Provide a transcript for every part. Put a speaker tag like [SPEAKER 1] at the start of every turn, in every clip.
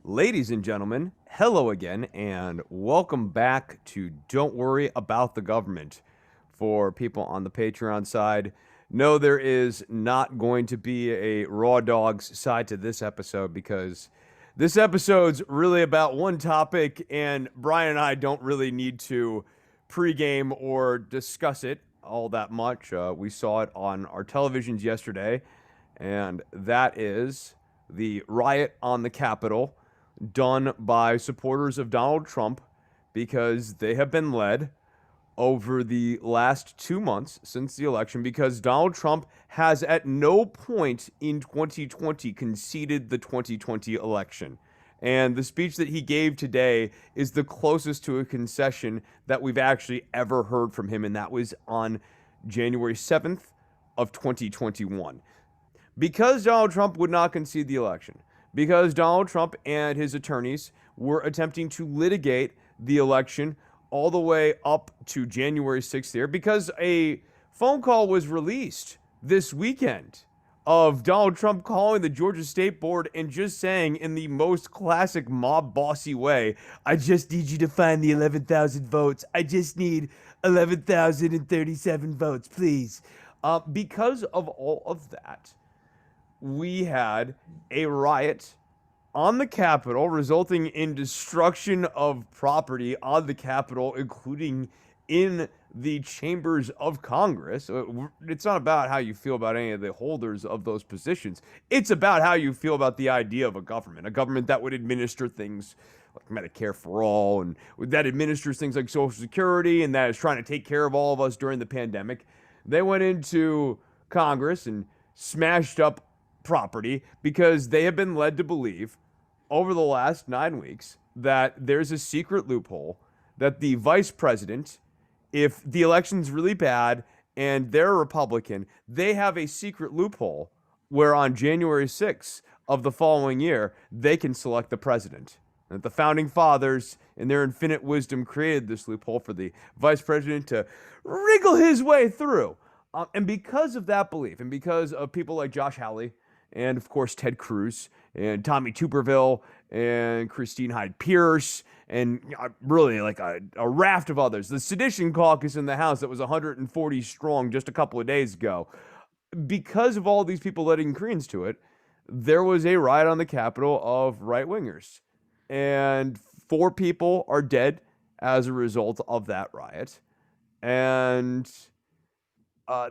[SPEAKER 1] Ladies and gentlemen, hello again, and welcome back to Don't Worry About the Government. For people on the Patreon side, no, there is not going to be a Raw Dogs side to this episode because this episode's really about one topic, and Brian and I don't really need to pregame or discuss it all that much. We saw it on our televisions yesterday, and that is the riot on the Capitol done by supporters of Donald Trump because they have been led over the last 2 months since the election because Donald Trump has at no point in 2020 conceded the 2020 election. And the speech that he gave today is the closest to a concession that we've actually ever heard from him, and that was on January 7th of 2021. Because Donald Trump would not concede the election, because Donald Trump and his attorneys were attempting to litigate the election all the way up to January 6th here, because a phone call was released this weekend of Donald Trump calling the Georgia State Board and just saying in the most classic mob bossy way, I just need you to find the 11,000 votes. I just need 11,037 votes, please. Because of all of that, we had a riot on the Capitol, resulting in destruction of property on the Capitol, including in the chambers of Congress. It's not about how you feel about any of the holders of those positions. It's about how you feel about the idea of a government that would administer things like Medicare for all, and that administers things like Social Security, and that is trying to take care of all of us during the pandemic. They went into Congress and smashed up property because they have been led to believe over the last 9 weeks that there's a secret loophole that the vice president, if the election's really bad and they're a Republican, they have a secret loophole where on January 6th of the following year, they can select the president. And that the founding fathers, in their infinite wisdom, created this loophole for the vice president to wriggle his way through. And because of that belief, and because of people like Josh Hawley, and of course Ted Cruz, and Tommy Tuberville, and Christine Hyde Pierce, and really like a raft of others. The sedition caucus in the House that was 140 strong just a couple of days ago. Because of all these people letting credence to it, there was a riot on the Capitol of right wingers. And 4 people are dead as a result of that riot. And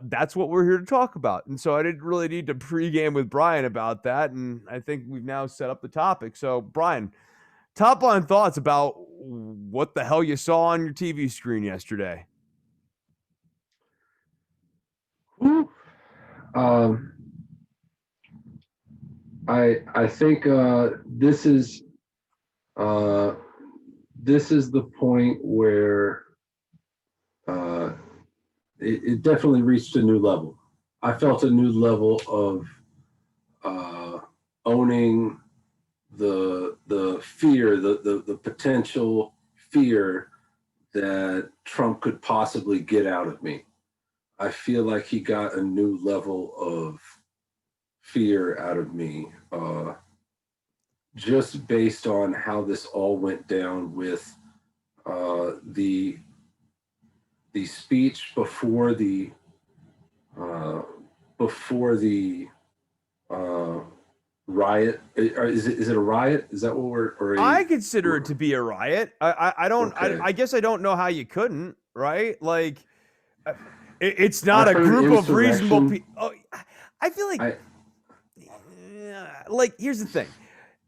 [SPEAKER 1] that's what we're here to talk about. And so I didn't really need to pregame with Brian about that. And I think we've now set up the topic. So, Brian, top line thoughts about what the hell you saw on your TV screen yesterday.
[SPEAKER 2] Whew. Um, I think uh, this is the point where uh, it definitely reached a new level. I felt a new level of owning the fear, the potential fear that Trump could possibly get out of me. I feel like he got a new level of fear out of me, just based on how this all went down with the speech uh, before the uh, riot. Is it a riot? Is that what we're or
[SPEAKER 1] I consider it to be a riot. I don't.
[SPEAKER 2] okay?
[SPEAKER 1] I guess I don't know how you couldn't. Right? Like, it's not
[SPEAKER 2] I've
[SPEAKER 1] a
[SPEAKER 2] heard
[SPEAKER 1] group of reasonable
[SPEAKER 2] insurrection.
[SPEAKER 1] people. Oh, I feel like,
[SPEAKER 2] I
[SPEAKER 1] like, here's the thing.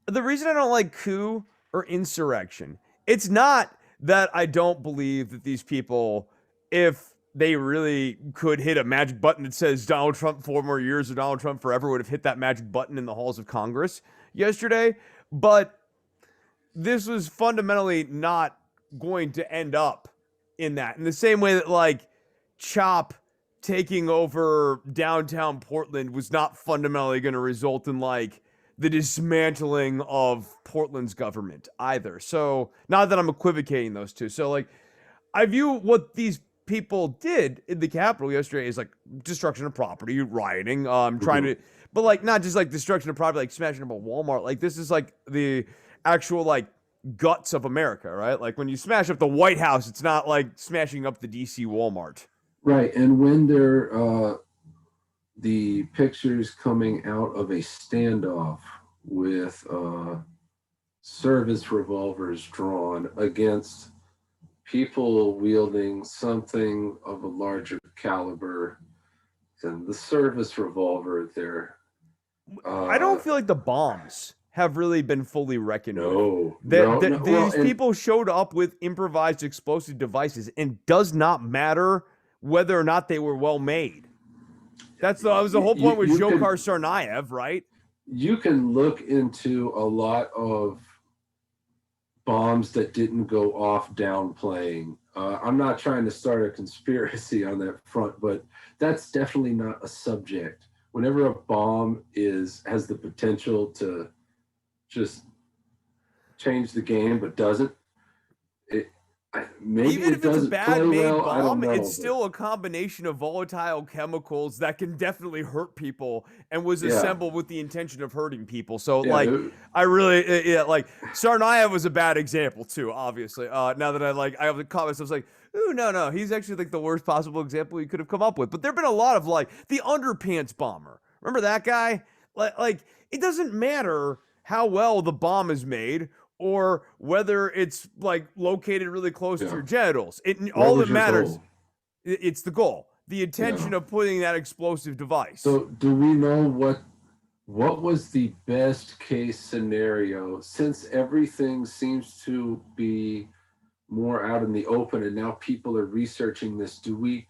[SPEAKER 1] The reason I don't like coup or insurrection, it's not that I don't believe that these people, if they really could hit a magic button that says Donald Trump 4 more years or Donald Trump forever, would have hit that magic button in the halls of Congress yesterday. But this was fundamentally not going to end up in that. In the same way that, like, Chop taking over downtown Portland was not fundamentally going to result in, like, the dismantling of Portland's government either. So, not that I'm equivocating those two. So, like, I view what these people did in the Capitol yesterday as like destruction of property, rioting, trying
[SPEAKER 2] Mhm.
[SPEAKER 1] to, but like not just like destruction of property, like smashing up a Walmart. Like this is like the actual like guts of America, right? Like when you smash up the White House, it's not like smashing up the DC Walmart.
[SPEAKER 2] Right. And when the pictures coming out of a standoff with service revolvers drawn against people wielding something of a larger caliber than the service revolver, there.
[SPEAKER 1] I don't feel like the bombs have really been fully reckoned with.
[SPEAKER 2] No,
[SPEAKER 1] These people showed up with improvised explosive devices, and does not matter whether or not they were well made. That was the whole point with Dzhokhar Tsarnaev, right?
[SPEAKER 2] You can look into a lot of bombs that didn't go off downplaying. I'm not trying to start a conspiracy on that front, but that's definitely not a subject. Whenever a bomb has the potential to just change the game, but doesn't, maybe
[SPEAKER 1] even if it's a bad made bomb, it's still a combination of volatile chemicals that can definitely hurt people, and was assembled with the intention of hurting people. So I really like Tsarnaev was a bad example too, obviously. Now that I have the comments, I was like, ooh, no, he's actually like the worst possible example you could have come up with. But there've been a lot of like the underpants bomber. Remember that guy? Like it doesn't matter how well the bomb is made, or whether it's like located really close to your genitals. All that matters, it's the goal, the intention of putting that explosive device.
[SPEAKER 2] So do we know what was the best case scenario, since everything seems to be more out in the open and now people are researching this? Do we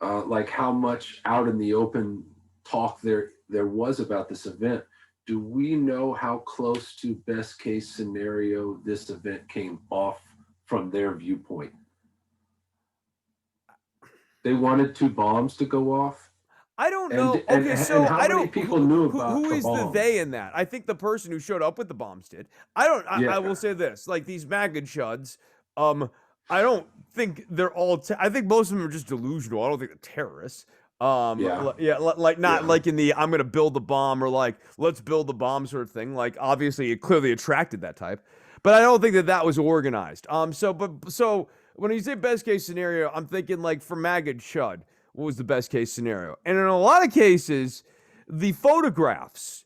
[SPEAKER 2] like how much out in the open talk there was about this event? Do we know how close to best case scenario this event came off from their viewpoint? They wanted 2 bombs to go off.
[SPEAKER 1] I don't know.
[SPEAKER 2] How many people knew about
[SPEAKER 1] who is
[SPEAKER 2] bombs?
[SPEAKER 1] the they in that? I think the person who showed up with the bombs did. I will say this: like these MAGA chuds, I don't think they're all. I think most of them are just delusional. I don't think they're terrorists. Like in the I'm gonna build the bomb, or like let's build the bomb sort of thing. Like obviously it clearly attracted that type, but I don't think that was organized. So when you say best case scenario, I'm thinking like for MAGA chud, what was the best case scenario? And in a lot of cases, the photographs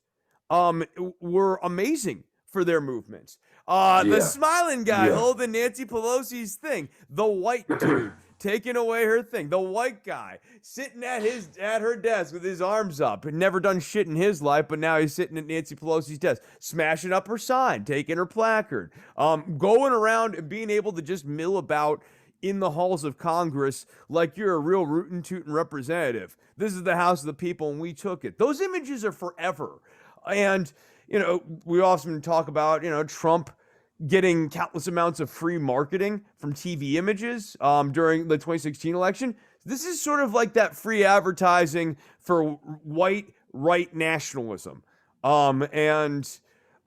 [SPEAKER 1] were amazing for their movements. The smiling guy holding Nancy Pelosi's thing, the white dude taking away her thing, the white guy sitting at her desk with his arms up, and never done shit in his life, but now he's sitting at Nancy Pelosi's desk, smashing up her sign, taking her placard, going around and being able to just mill about in the halls of Congress like you're a real rootin' tootin' representative. This is the house of the people, and we took it. Those images are forever. And, we often talk about, Trump getting countless amounts of free marketing from TV images during the 2016 election. This is sort of like that free advertising for white right nationalism. There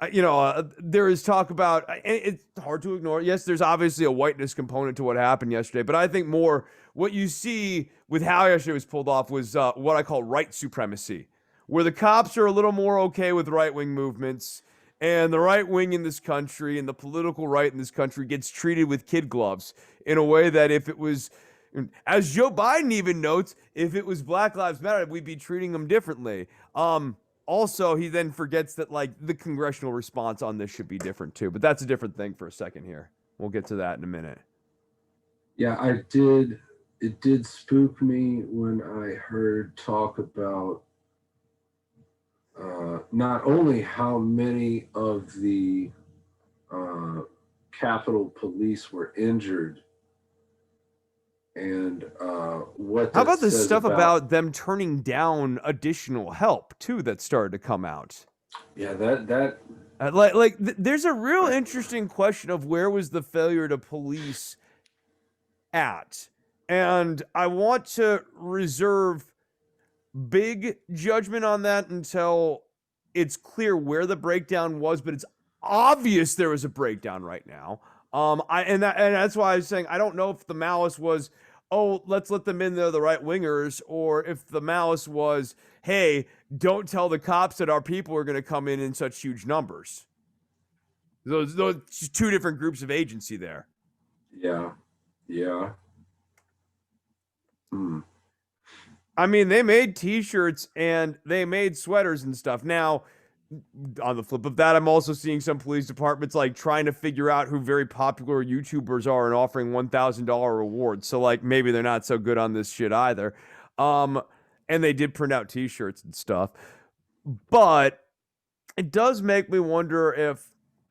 [SPEAKER 1] is talk about, and it's hard to ignore. Yes, there's obviously a whiteness component to what happened yesterday, but I think more what you see with how yesterday was pulled off was what I call right supremacy, where the cops are a little more okay with right-wing movements, and the right wing in this country and the political right in this country gets treated with kid gloves in a way that if it was, as Joe Biden even notes, if it was Black Lives Matter, we'd be treating them differently. Also, he then forgets that like the congressional response on this should be different too. But that's a different thing for a second here. We'll get to that in a minute.
[SPEAKER 2] Yeah, it did spook me when I heard talk about not only how many of the Capitol Police were injured, and what.
[SPEAKER 1] How about the stuff about them turning down additional help too that started to come out?
[SPEAKER 2] Yeah,
[SPEAKER 1] there's a real interesting question of where was the failure to police at, and I want to reserve big judgment on that until it's clear where the breakdown was, but it's obvious there was a breakdown right now. That's why I was saying I don't know if the malice was, oh, let's let them in there, the right wingers, or if the malice was, hey, don't tell the cops that our people are going to come in such huge numbers. Those two different groups of agency there.
[SPEAKER 2] Yeah. Yeah. Hmm.
[SPEAKER 1] I mean, they made T-shirts and they made sweaters and stuff. Now, on the flip of that, I'm also seeing some police departments like trying to figure out who very popular YouTubers are and offering $1,000 rewards. So like maybe they're not so good on this shit either. Um, and they did print out T-shirts and stuff, but it does make me wonder if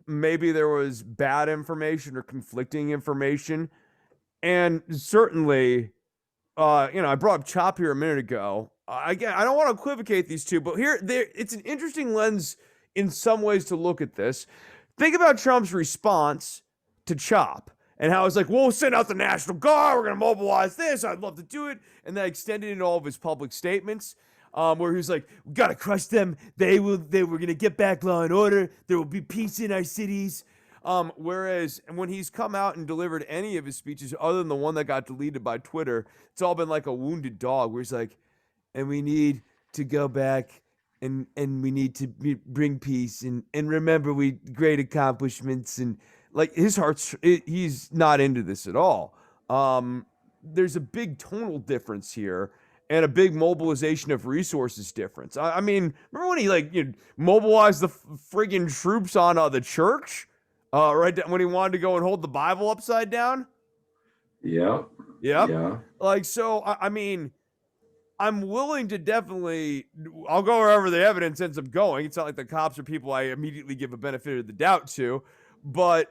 [SPEAKER 1] maybe there was bad information or conflicting information. And certainly, I brought up Chop here a minute ago. Again, I don't want to equivocate these two, but it's an interesting lens in some ways to look at this. Think about Trump's response to Chop and how it's like, we'll send out the National Guard, we're going to mobilize this, I'd love to do it. And then extended into all of his public statements, where he's like, we got to crush them. They were going to get back law and order. There will be peace in our cities. Whereas when he's come out and delivered any of his speeches, other than the one that got deleted by Twitter, it's all been like a wounded dog where he's like, and we need to go back and we need to bring peace and remember we great accomplishments and like he's not into this at all. There's a big tonal difference here and a big mobilization of resources difference. I mean, remember when he mobilized the friggin' troops on the church? Right when he wanted to go and hold the Bible upside down.
[SPEAKER 2] Yeah.
[SPEAKER 1] Yep.
[SPEAKER 2] Yeah.
[SPEAKER 1] Like, so, I mean, I'm willing to definitely, I'll go wherever the evidence ends up going. It's not like the cops are people I immediately give a benefit of the doubt to, but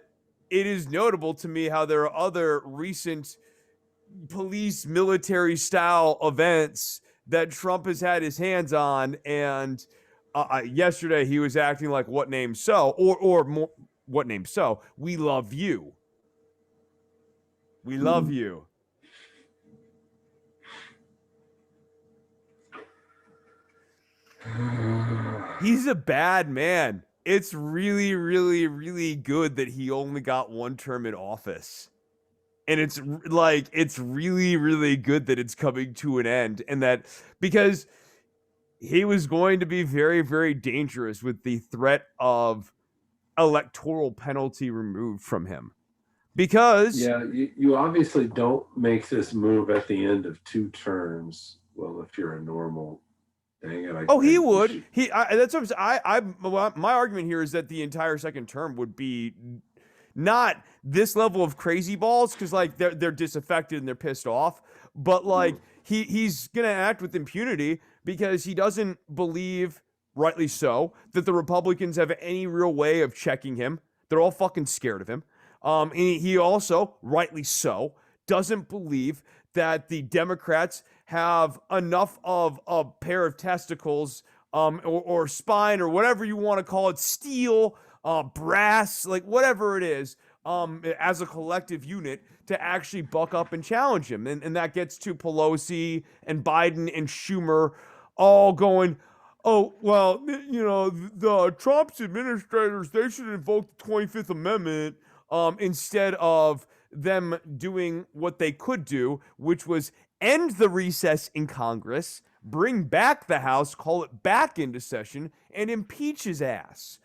[SPEAKER 1] it is notable to me how there are other recent police military style events that Trump has had his hands on. And yesterday he was acting like what name so, or more, what name so? We love you. We love you. He's a bad man. It's really, really, really good that he only got one term in office. And it's really, really good that it's coming to an end. And that because he was going to be very, very dangerous with the threat of electoral penalty removed from him. Because
[SPEAKER 2] you obviously don't make this move at the end of 2 terms. Well, if you're a normal, dang it!
[SPEAKER 1] He would. That's what my argument here is that the entire second term would be not this level of crazy balls because like they're disaffected and they're pissed off, but like he's gonna act with impunity because he doesn't believe, rightly so, that the Republicans have any real way of checking him. They're all fucking scared of him. And he also, rightly so, doesn't believe that the Democrats have enough of a pair of testicles or spine or whatever you want to call it, steel, brass, like whatever it is, as a collective unit to actually buck up and challenge him. And that gets to Pelosi and Biden and Schumer all going, oh, well, the Trump's administrators, they should invoke the 25th Amendment instead of them doing what they could do, which was end the recess in Congress, bring back the House, call it back into session, and impeach his ass.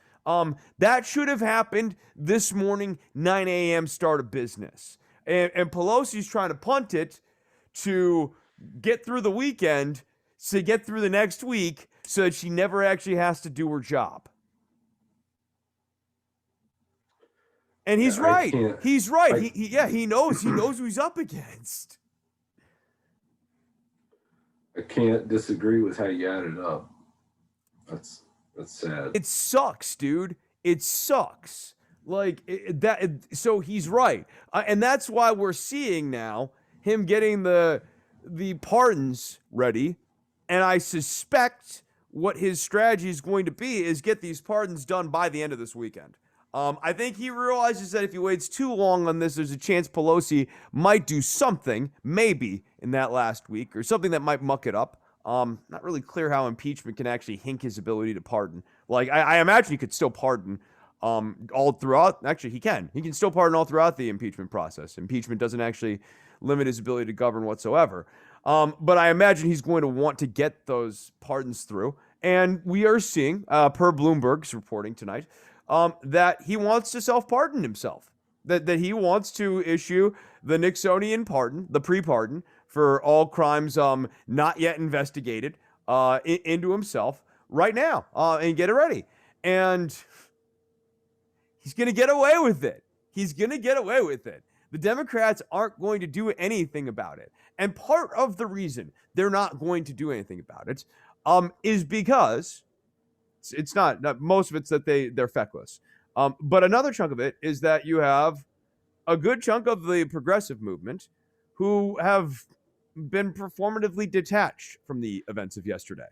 [SPEAKER 1] That should have happened this morning, 9 a.m. start of business. And Pelosi's trying to punt it to get through the weekend, to get through the next week, so that she never actually has to do her job. And he's right. He's right. He knows who he's up against.
[SPEAKER 2] I can't disagree with how you added up. That's sad.
[SPEAKER 1] It sucks, dude. It sucks. Like that. So he's right, and that's why we're seeing now him getting the pardons ready. And I suspect what his strategy is going to be is get these pardons done by the end of this weekend. I think he realizes that if he waits too long on this, there's a chance Pelosi might do something, maybe in that last week, or something that might muck it up. Not really clear how impeachment can actually hink his ability to pardon. Like, I imagine he could still pardon all throughout. Actually, he can. He can still pardon all throughout the impeachment process. Impeachment doesn't actually limit his ability to govern whatsoever. But I imagine he's going to want to get those pardons through. And we are seeing, per Bloomberg's reporting tonight, that he wants to self-pardon himself, that he wants to issue the Nixonian pardon, the pre-pardon for all crimes not yet investigated, into himself right now, and get it ready. And he's going to get away with it. He's going to get away with it. The Democrats aren't going to do anything about it. And part of the reason they're not going to do anything about it is because it's not most of it's that they're feckless. But another chunk of it is that you have a good chunk of the progressive movement who have been performatively detached from the events of yesterday.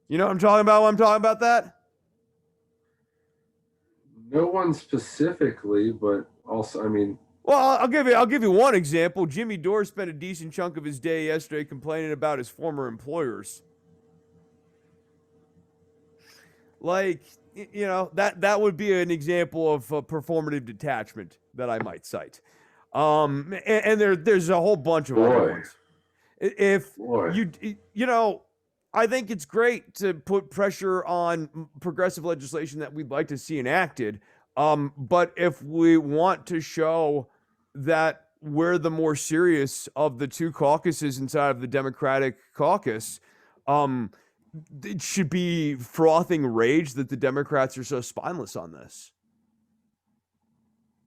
[SPEAKER 1] You know what I'm talking about when I'm talking about that?
[SPEAKER 2] No one specifically, but also, I mean,
[SPEAKER 1] well, I'll give you one example. Jimmy Dore spent a decent chunk of his day yesterday complaining about his former employers. Like, you know, that would be an example of performative detachment that I might cite. And there's a whole bunch of other ones. If you know, I think it's great to put pressure on progressive legislation that we'd like to see enacted. But if we want to show that we're the more serious of the two caucuses inside of the Democratic caucus, it should be frothing rage that the Democrats are so spineless on this.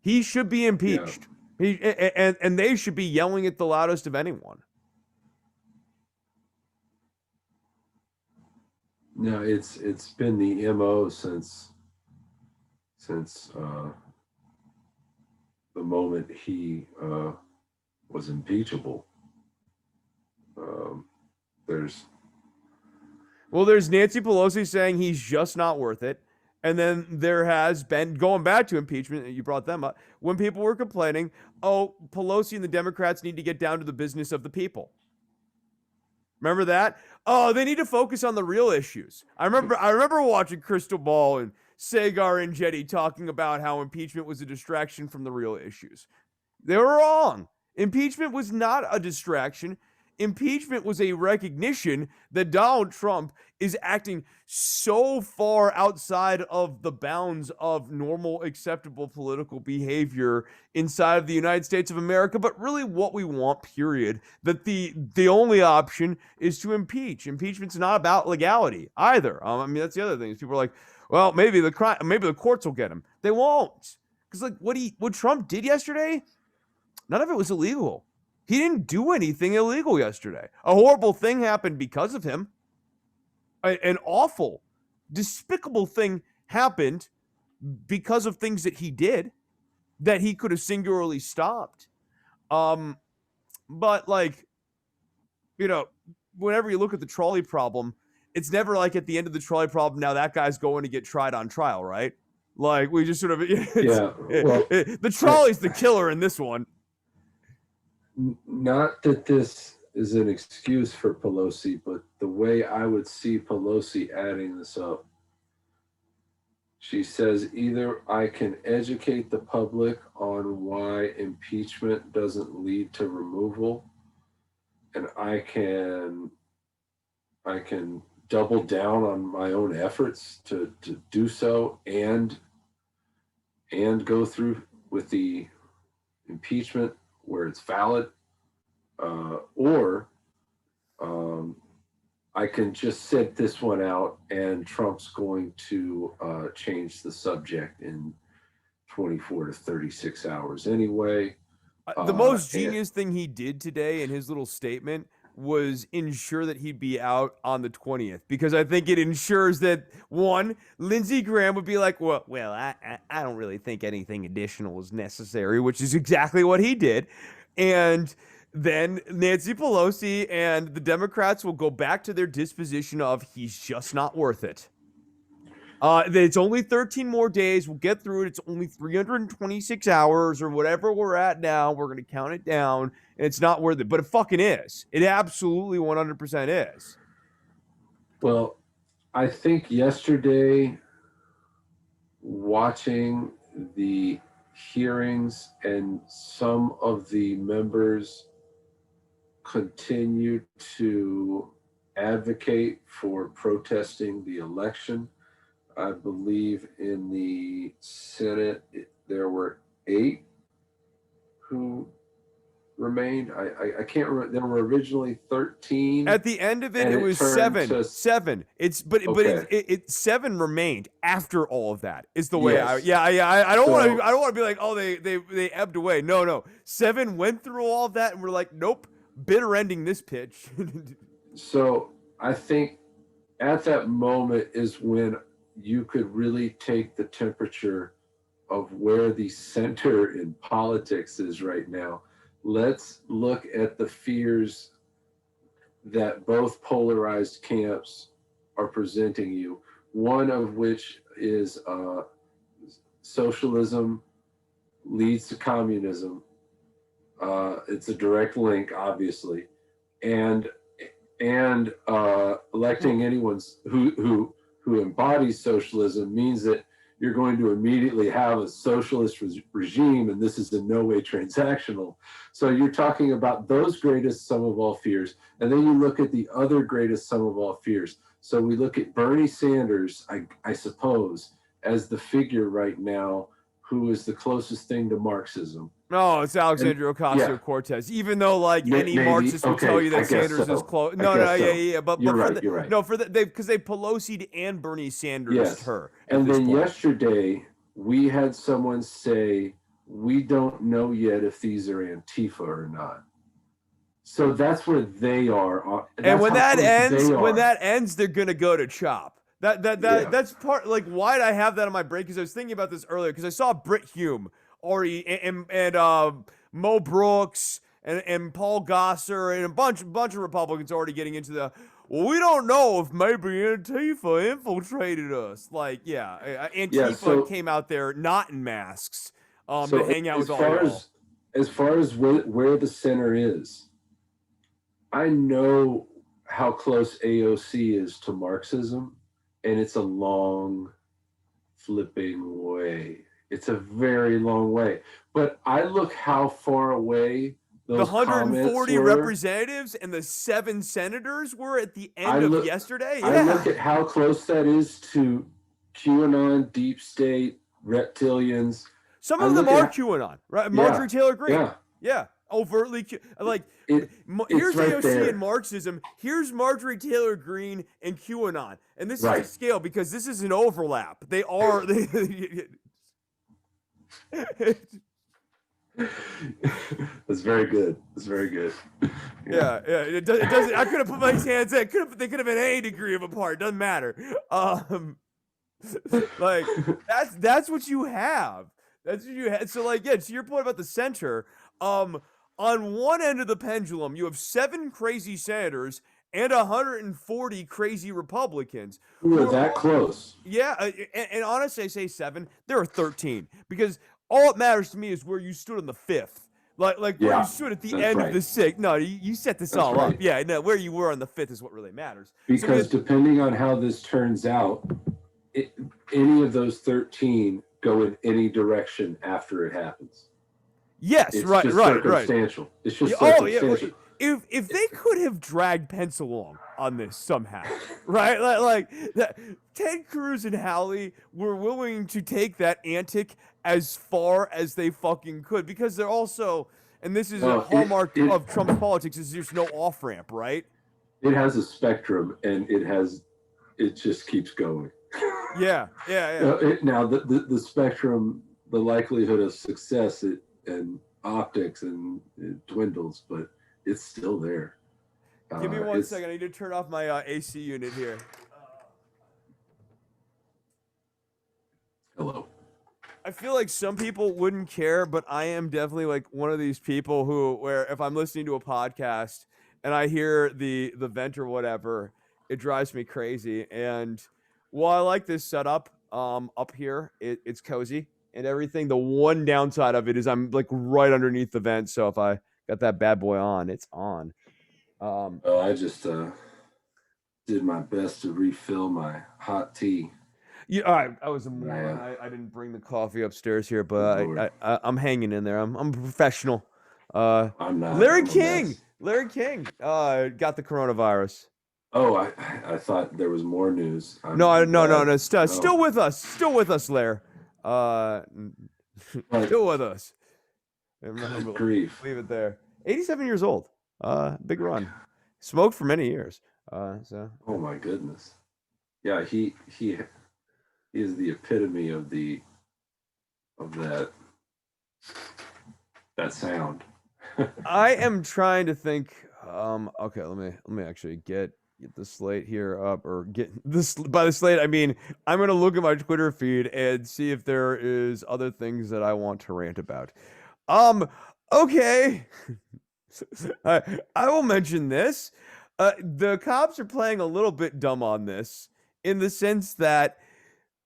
[SPEAKER 1] He should be impeached. Yeah. And they should be yelling it the loudest of anyone.
[SPEAKER 2] No, it's been the MO since the moment he was impeachable. There's
[SPEAKER 1] Nancy Pelosi saying he's just not worth it. And then there has been, going back to impeachment, you brought them up, when people were complaining, oh, Pelosi and the Democrats need to get down to the business of the people. Remember that? Oh, they need to focus on the real issues. I remember watching Crystal Ball and Sagar and Jetty talking about how impeachment was a distraction from the real issues. They were wrong. Impeachment was not a distraction. Impeachment was a recognition that Donald Trump is acting so far outside of the bounds of normal, acceptable political behavior inside of the United States of America, but really what we want, period, that the only option is to impeach. Impeachment's not about legality either. I mean, that's the other thing. People are like, well, maybe the courts will get him. They won't. Because like what Trump did yesterday, none of it was illegal. He didn't do anything illegal yesterday. A horrible thing happened because of him. An awful, despicable thing happened because of things that he did that he could have singularly stopped. But like, you know, whenever you look at the trolley problem, it's never like at the end of the trolley problem, now that guy's going to get tried on trial, right? Like we just sort of, the trolley's the killer in this one.
[SPEAKER 2] Not that this is an excuse for Pelosi, but the way I would see Pelosi adding this up, she says either I can educate the public on why impeachment doesn't lead to removal, and I can double down on my own efforts to do so and go through with the impeachment where it's valid, or I can just sit this one out and Trump's going to change the subject in 24 to 36 hours anyway.
[SPEAKER 1] The most genius thing he did today in his little statement was ensure that he'd be out on the 20th, because I think it ensures that, one, Lindsey Graham would be like, well, I don't really think anything additional is necessary, which is exactly what he did. And then Nancy Pelosi and the Democrats will go back to their disposition of he's just not worth it. It's only 13 more days. We'll get through it. It's only 326 hours or whatever we're at now. We're going to count it down, and it's not worth it. But it fucking is. It absolutely 100% is.
[SPEAKER 2] Well, I think yesterday, watching the hearings and some of the members continue to advocate for protesting the election, I believe in the Senate there were 8 who remained. I can't remember. There were originally 13.
[SPEAKER 1] At the end of it,
[SPEAKER 2] and
[SPEAKER 1] it was
[SPEAKER 2] turned
[SPEAKER 1] seven.
[SPEAKER 2] to-
[SPEAKER 1] Seven.
[SPEAKER 2] Okay.
[SPEAKER 1] It 7 remained after all of that. Is the way
[SPEAKER 2] Yes.
[SPEAKER 1] I don't want to
[SPEAKER 2] So-
[SPEAKER 1] I don't want to be like, oh, they ebbed away. No. 7 went through all of that and we're like, nope, bitter ending this pitch.
[SPEAKER 2] So I think at that moment is when you could really take the temperature of where the center in politics is right now. Let's look at the fears that both polarized camps are presenting you. One of which is socialism leads to communism. It's a direct link, obviously, and electing anyone who embodies socialism means that you're going to immediately have a socialist regime, and this is in no way transactional. So you're talking about those greatest sum of all fears, and then you look at the other greatest sum of all fears. So we look at Bernie Sanders, I suppose, as the figure right now who is the closest thing to Marxism.
[SPEAKER 1] No, it's Alexandria Ocasio-Cortez. Even though, like, any
[SPEAKER 2] Maybe.
[SPEAKER 1] Marxist would tell you that Sanders
[SPEAKER 2] so.
[SPEAKER 1] is close.
[SPEAKER 2] I guess so.
[SPEAKER 1] Yeah. But
[SPEAKER 2] you're
[SPEAKER 1] for
[SPEAKER 2] right.
[SPEAKER 1] the,
[SPEAKER 2] You're right.
[SPEAKER 1] No, for because they Pelosi'd and Bernie Sanders
[SPEAKER 2] Yes.
[SPEAKER 1] her.
[SPEAKER 2] And then
[SPEAKER 1] point.
[SPEAKER 2] yesterday, we had someone say, we don't know yet if these are Antifa or not. So that's where they are.
[SPEAKER 1] And when that ends, they're gonna go to CHOP. That's part, like, why did I have that on my brain? Because I was thinking about this earlier. Because I saw Britt Hume already and Mo Brooks and Paul Gosser and a bunch of Republicans already getting into the, well, we don't know if maybe Antifa infiltrated us. Like, Antifa came out there not in masks to hang out with all y'all.
[SPEAKER 2] As far as where the center is, I know how close AOC is to Marxism, and it's a long flipping way. It's a very long way. But I look how far away those
[SPEAKER 1] the 140
[SPEAKER 2] were.
[SPEAKER 1] Representatives and the 7 senators were at the end of yesterday. Yeah.
[SPEAKER 2] I look at how close that is to QAnon, deep state, reptilians.
[SPEAKER 1] Some of them are QAnon, right? Marjorie Taylor Greene. Yeah. Overtly, like, here's
[SPEAKER 2] right
[SPEAKER 1] AOC
[SPEAKER 2] there.
[SPEAKER 1] and Marxism. Here's Marjorie Taylor Greene and QAnon, and this is a scale because this is an overlap. They are.
[SPEAKER 2] That's very good. That's very good.
[SPEAKER 1] Yeah. It doesn't. I could have put my hands in. They could have been any degree of apart. Doesn't matter. Like, that's what you have. That's what you had. So, like, to your point about the center, on one end of the pendulum, you have 7 crazy senators and 140 crazy Republicans.
[SPEAKER 2] Who are that close.
[SPEAKER 1] Yeah, and honestly, I say 7. There are 13 because all that matters to me is where you stood on the 5th. Like where you stood at the end of the 6th. No, you set this all up. Yeah, no, where you were on the 5th is what really matters.
[SPEAKER 2] Because depending on how this turns out, any of those 13 go in any direction after it happens.
[SPEAKER 1] Yes,
[SPEAKER 2] it's
[SPEAKER 1] right.
[SPEAKER 2] Circumstantial. It's just circumstantial.
[SPEAKER 1] If they could have dragged Pence along on this somehow, right? Like Ted Cruz and Hallie were willing to take that antic as far as they fucking could because they're also, and this is a hallmark of Trump's politics, is there's no off ramp, right?
[SPEAKER 2] It has a spectrum, and it just keeps going.
[SPEAKER 1] Yeah.
[SPEAKER 2] Now the spectrum, the likelihood of success, and optics, and it dwindles, but it's still there.
[SPEAKER 1] Give me 1 second. I need to turn off my AC unit here.
[SPEAKER 2] Hello.
[SPEAKER 1] I feel like some people wouldn't care, but I am definitely like one of these people where if I'm listening to a podcast and I hear the vent or whatever, it drives me crazy. And while I like this setup up here, it's cozy and everything. The one downside of it is I'm like right underneath the vent, so if I got that bad boy on, it's on.
[SPEAKER 2] I just did my best to refill my hot tea.
[SPEAKER 1] Yeah, I was a moron. I didn't bring the coffee upstairs here, but I'm hanging in there. I'm a professional.
[SPEAKER 2] I'm not.
[SPEAKER 1] Larry King got the coronavirus.
[SPEAKER 2] Oh, I thought there was more news.
[SPEAKER 1] No,
[SPEAKER 2] I'm
[SPEAKER 1] no, no,
[SPEAKER 2] glad.
[SPEAKER 1] no.
[SPEAKER 2] No,
[SPEAKER 1] Still with us, Lair. Uh,
[SPEAKER 2] but
[SPEAKER 1] still with us.
[SPEAKER 2] good
[SPEAKER 1] We'll
[SPEAKER 2] grief.
[SPEAKER 1] leave it there. 87 years old. Big run. Smoked for many years. So
[SPEAKER 2] Oh my goodness. Yeah, he is the epitome of the of that sound.
[SPEAKER 1] I am trying to think. Okay, let me actually get the slate here up, or get this by the slate. I mean, I'm gonna look at my Twitter feed and see if there is other things that I want to rant about. Um, okay. I will mention this. The cops are playing a little bit dumb on this in the sense that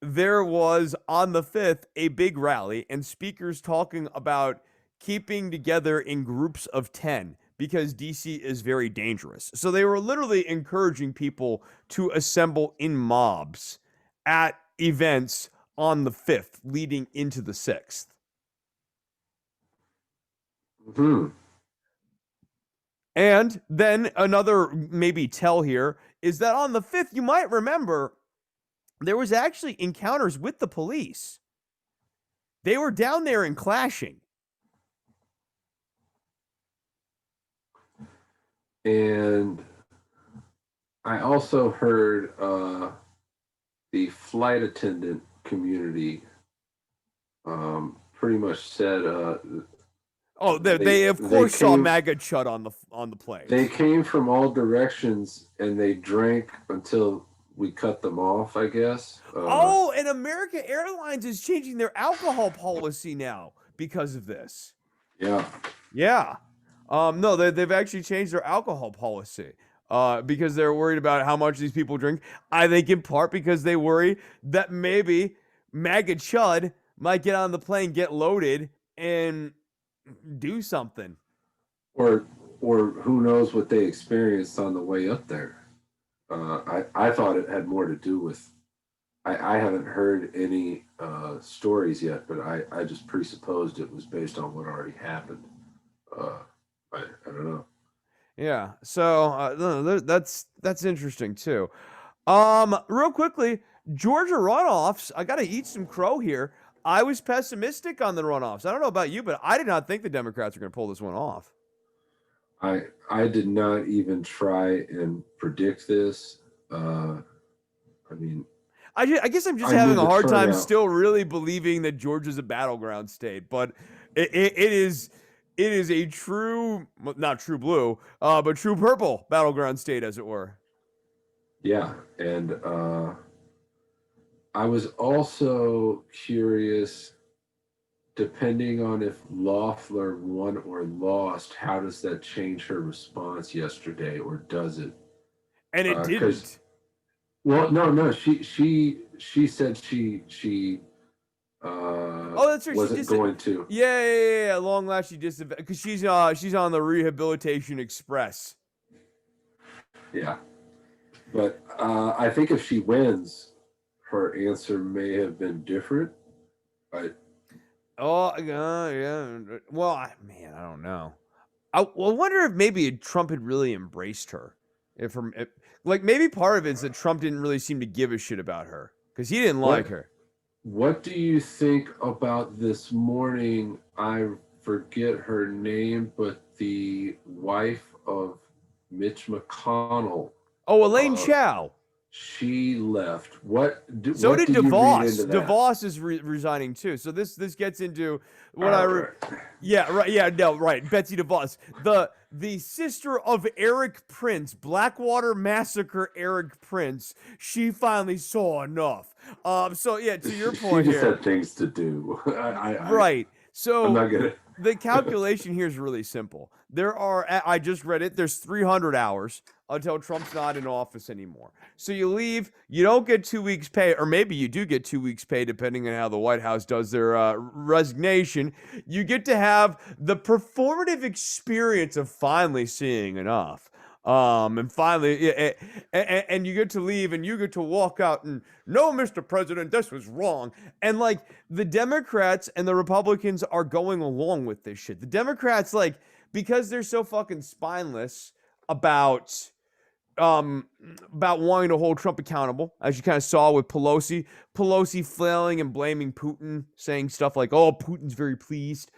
[SPEAKER 1] there was on the 5th a big rally and speakers talking about keeping together in groups of 10 because DC is very dangerous. So they were literally encouraging people to assemble in mobs at events on the 5th leading into the 6th.
[SPEAKER 2] Hmm.
[SPEAKER 1] And then another maybe tell here is that on the 5th, you might remember there was actually encounters with the police. They were down there and clashing.
[SPEAKER 2] And I also heard the flight attendant community pretty much said
[SPEAKER 1] Oh, they of
[SPEAKER 2] they
[SPEAKER 1] course saw
[SPEAKER 2] came
[SPEAKER 1] MAGA Chud on the
[SPEAKER 2] they
[SPEAKER 1] planes.
[SPEAKER 2] came from all directions and they drank until we cut them off, I guess.
[SPEAKER 1] Oh, and America Airlines is changing their alcohol policy now because of this.
[SPEAKER 2] Yeah.
[SPEAKER 1] Yeah. No, they've actually changed their alcohol policy. Because they're worried about how much these people drink. I think in part because they worry that maybe MAGA Chud might get on the plane, get loaded, and do something.
[SPEAKER 2] Or who knows what they experienced on the way up there. I thought it had more to do with I haven't heard any stories yet, but I just presupposed it was based on what already happened. Uh, I don't know.
[SPEAKER 1] Yeah. So that's interesting too. Real quickly, Georgia runoffs. I gotta eat some crow here. I was pessimistic on the runoffs. I don't know about you, but I did not think the Democrats were going to pull this one off.
[SPEAKER 2] I did not even try and predict this. I mean,
[SPEAKER 1] I guess I'm just
[SPEAKER 2] I knew
[SPEAKER 1] having a
[SPEAKER 2] the
[SPEAKER 1] hard time
[SPEAKER 2] turnout.
[SPEAKER 1] still really believing that Georgia's a battleground state, but it is a true, well, not true blue, but true purple battleground state, as it were.
[SPEAKER 2] Yeah, and I was also curious, depending on if Loeffler won or lost, how does that change her response yesterday, or does it?
[SPEAKER 1] And it
[SPEAKER 2] Because
[SPEAKER 1] didn't.
[SPEAKER 2] well, no, she said she
[SPEAKER 1] Oh, that's right. She
[SPEAKER 2] wasn't
[SPEAKER 1] just
[SPEAKER 2] going to.
[SPEAKER 1] yeah. Long last she just because she's on the Rehabilitation Express.
[SPEAKER 2] Yeah, but I think if she wins, her answer may have been different. But
[SPEAKER 1] Oh yeah. Well, man, I don't know. I wonder if maybe Trump had really embraced her. If like maybe part of it is that Trump didn't really seem to give a shit about her because he didn't like
[SPEAKER 2] what
[SPEAKER 1] her.
[SPEAKER 2] what do you think about this morning? I forget her name, but the wife of Mitch McConnell,
[SPEAKER 1] Oh, Elaine
[SPEAKER 2] uh,
[SPEAKER 1] Chao.
[SPEAKER 2] she left.
[SPEAKER 1] So
[SPEAKER 2] What
[SPEAKER 1] did
[SPEAKER 2] do you read into
[SPEAKER 1] DeVos.
[SPEAKER 2] that?
[SPEAKER 1] DeVos is resigning too. So this gets into what
[SPEAKER 2] All right.
[SPEAKER 1] yeah, right, yeah, no, right. Betsy DeVos, the sister of Eric Prince, Blackwater Massacre Eric Prince. She finally saw enough. So yeah, to your
[SPEAKER 2] She
[SPEAKER 1] point
[SPEAKER 2] just
[SPEAKER 1] here,
[SPEAKER 2] had things to do.
[SPEAKER 1] right.
[SPEAKER 2] I'm
[SPEAKER 1] So
[SPEAKER 2] not gonna.
[SPEAKER 1] the calculation here is really simple. I just read it, there's 300 hours until Trump's not in office anymore. So you leave, you don't get 2 weeks pay, or maybe you do get 2 weeks pay depending on how the White House does their resignation. You get to have the performative experience of finally seeing enough. And finally, and you get to leave and you get to walk out and, no, Mr. President, this was wrong. And like the Democrats and the Republicans are going along with this shit. The Democrats, like, because they're so fucking spineless about um, about wanting to hold Trump accountable, as you kind of saw with Pelosi. Pelosi flailing and blaming Putin, saying stuff like, "Oh, Putin's very pleased."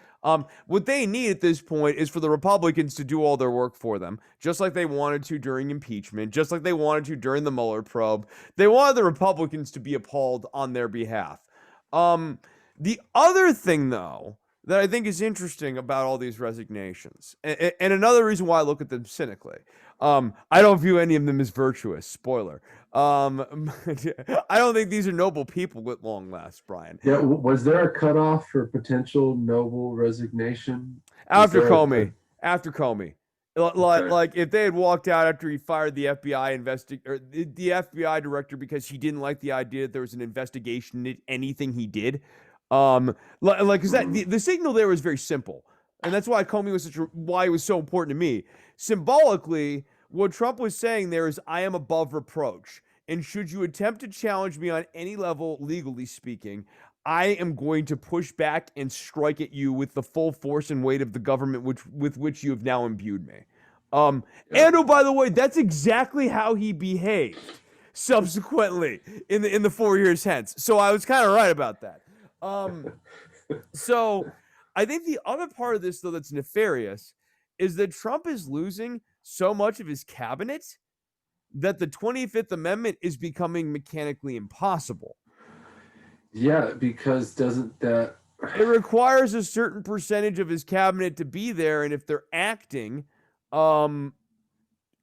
[SPEAKER 1] What they need at this point is for the Republicans to do all their work for them, just like they wanted to during impeachment, just like they wanted to during the Mueller probe. They wanted the Republicans to be appalled on their behalf. Um, the other thing, though, that I think is interesting about all these resignations, and another reason why I look at them cynically, I don't view any of them as virtuous. Spoiler. I don't think these are noble people at long last, Brian.
[SPEAKER 2] Yeah, was there a cutoff for potential noble resignation? Was
[SPEAKER 1] After
[SPEAKER 2] there
[SPEAKER 1] Comey, after Comey,
[SPEAKER 2] okay.
[SPEAKER 1] like if they had walked out after he fired the FBI or the FBI director because he didn't like the idea that there was an investigation into anything he did, like because that the signal there was very simple, and that's why Comey was why it was so important to me. Symbolically, what Trump was saying there is, I am above reproach. And should you attempt to challenge me on any level, legally speaking, I am going to push back and strike at you with the full force and weight of the government with which you have now imbued me. Um,
[SPEAKER 2] Yeah.
[SPEAKER 1] and oh, by the way, that's exactly how he behaved subsequently in the 4 years hence. So I was kind of right about that. Um, so I think the other part of this, though, that's nefarious is that Trump is losing so much of his cabinet that the 25th Amendment is becoming mechanically impossible.
[SPEAKER 2] Yeah, because doesn't that
[SPEAKER 1] It requires a certain percentage of his cabinet to be there, and if they're acting, um,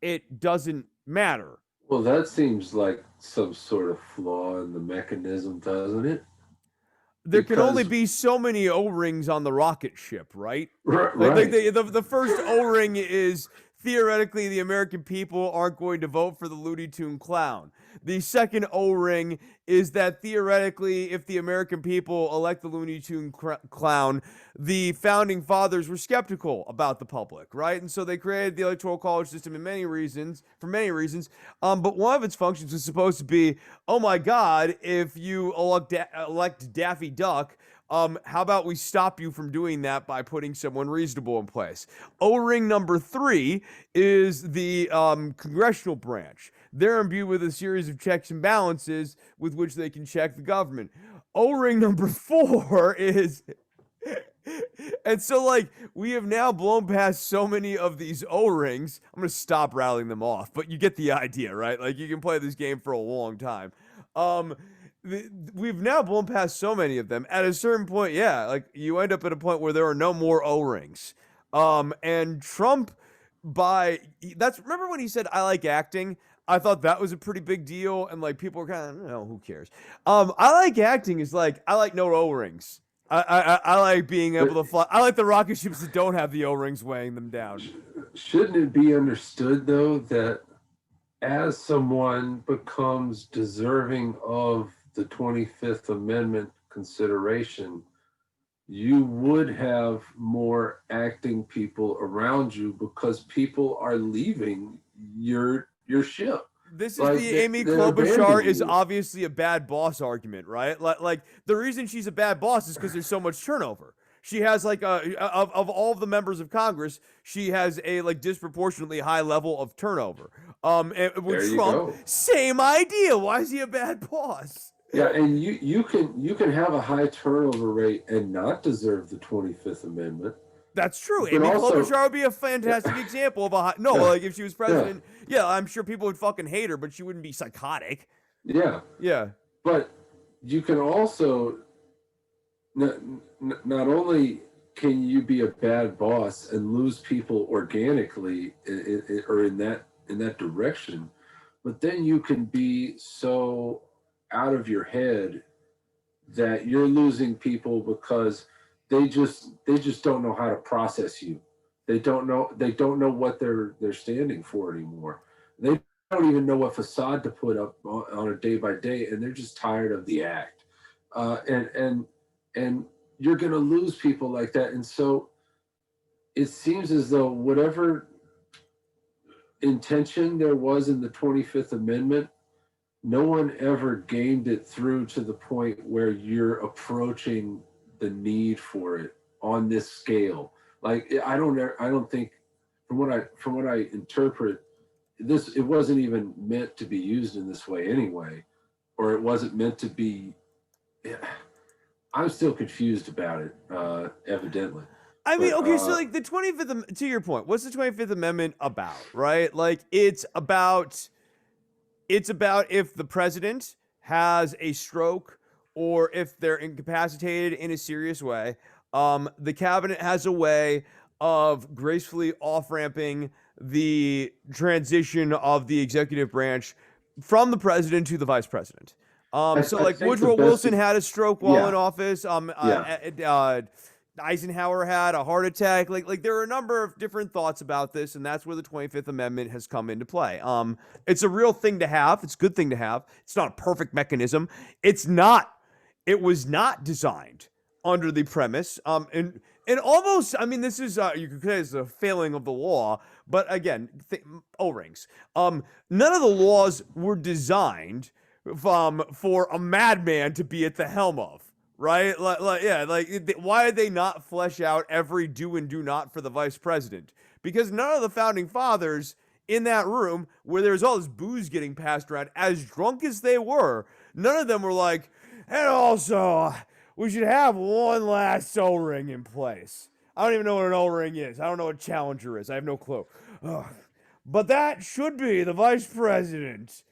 [SPEAKER 1] it doesn't matter.
[SPEAKER 2] well, that seems like some sort of flaw in the mechanism, doesn't it?
[SPEAKER 1] There can only
[SPEAKER 2] Because
[SPEAKER 1] be so many O-rings on the rocket ship, right? Like
[SPEAKER 2] right.
[SPEAKER 1] the first O-ring is theoretically the American people aren't going to vote for the Looney Tune clown. The second O-ring is that theoretically, if the American people elect the Looney Tune clown, the founding fathers were skeptical about the public, right? And so they created the Electoral College system for many reasons. But one of its functions was supposed to be, oh my God, if you elect Daffy Duck, how about we stop you from doing that by putting someone reasonable in place? O-ring number 3 is the congressional branch. They're imbued with a series of checks and balances with which they can check the government. O-ring number 4 is and so, like, we have now blown past so many of these O-rings. I'm going to stop rattling them off, but you get the idea, right? Like, you can play this game for a long time. Um, we've now blown past so many of them. At a certain point, yeah, like, you end up at a point where there are no more O-rings. And Trump, remember when he said, I like acting? I thought that was a pretty big deal, and, like, people were kind of, no, who cares? I like acting is like, I like no O-rings. I like being able
[SPEAKER 2] But
[SPEAKER 1] to fly. I like the rocket ships that don't have the O-rings weighing them down.
[SPEAKER 2] shouldn't it be understood though that as someone becomes deserving of the 25th Amendment consideration, you would have more acting people around you because people are leaving your ship.
[SPEAKER 1] This is
[SPEAKER 2] Like
[SPEAKER 1] the Amy
[SPEAKER 2] they're
[SPEAKER 1] Klobuchar
[SPEAKER 2] abandoning
[SPEAKER 1] is
[SPEAKER 2] you.
[SPEAKER 1] obviously a bad boss argument, right? Like the reason she's a bad boss is because there's so much turnover. She has like of all of the members of Congress, she has a like disproportionately high level of turnover. And
[SPEAKER 2] There
[SPEAKER 1] with
[SPEAKER 2] you
[SPEAKER 1] Trump,
[SPEAKER 2] go.
[SPEAKER 1] same idea. Why is he a bad boss?
[SPEAKER 2] Yeah, and you can have a high turnover rate and not deserve the 25th Amendment,
[SPEAKER 1] That's true.
[SPEAKER 2] but
[SPEAKER 1] Amy
[SPEAKER 2] also
[SPEAKER 1] Klobuchar would be a
[SPEAKER 2] yeah,
[SPEAKER 1] fantastic example of a no.
[SPEAKER 2] yeah,
[SPEAKER 1] Like if she was
[SPEAKER 2] yeah,
[SPEAKER 1] president, yeah, I'm sure people would fucking hate her, but she wouldn't be psychotic.
[SPEAKER 2] yeah.
[SPEAKER 1] Yeah,
[SPEAKER 2] But you can also not, not only can you be a bad boss and lose people organically or in that direction, but then you can be so out of your head that you're losing people because they just don't know how to process you. They don't know what they're standing for anymore. They don't even know what facade to put up on a day by day, and they're just tired of the act. And you're going to lose people like that. And so it seems as though whatever intention there was in the 25th Amendment, no one ever gained it through to the point where you're approaching the need for it on this scale. Like I don't think from what I interpret, it wasn't even meant to be used in this way anyway, or it wasn't meant to be. I'm still confused about it, evidently.
[SPEAKER 1] I mean,
[SPEAKER 2] But
[SPEAKER 1] okay, so like the 25th, to your point, what's the 25th Amendment about, right? Like it's about if the president has a stroke or if they're incapacitated in a serious way, the cabinet has a way of gracefully off-ramping the transition of the executive branch from the president to the vice president. So
[SPEAKER 2] I
[SPEAKER 1] like
[SPEAKER 2] think the
[SPEAKER 1] Woodrow
[SPEAKER 2] best,
[SPEAKER 1] Wilson had a stroke while in
[SPEAKER 2] yeah,
[SPEAKER 1] office.
[SPEAKER 2] yeah.
[SPEAKER 1] Eisenhower had a heart attack. Like there are a number of different thoughts about this, and that's where the 25th Amendment has come into play. It's a real thing to have. It's a good thing to have. It's not a perfect mechanism. It's not. It was not designed under the premise. And almost, I mean, this is you could say it's a failing of the law, but again, O-rings. None of the laws were designed for a madman to be at the helm of. Right? Yeah, why did they not flesh out every do and do not for the vice president? Because none of the founding fathers in that room where there's all this booze getting passed around, as drunk as they were, none of them were like, and also, we should have one last O-ring in place. I don't even know what an O-ring is. I don't know what Challenger is. I have no clue. Ugh. But that should be the vice president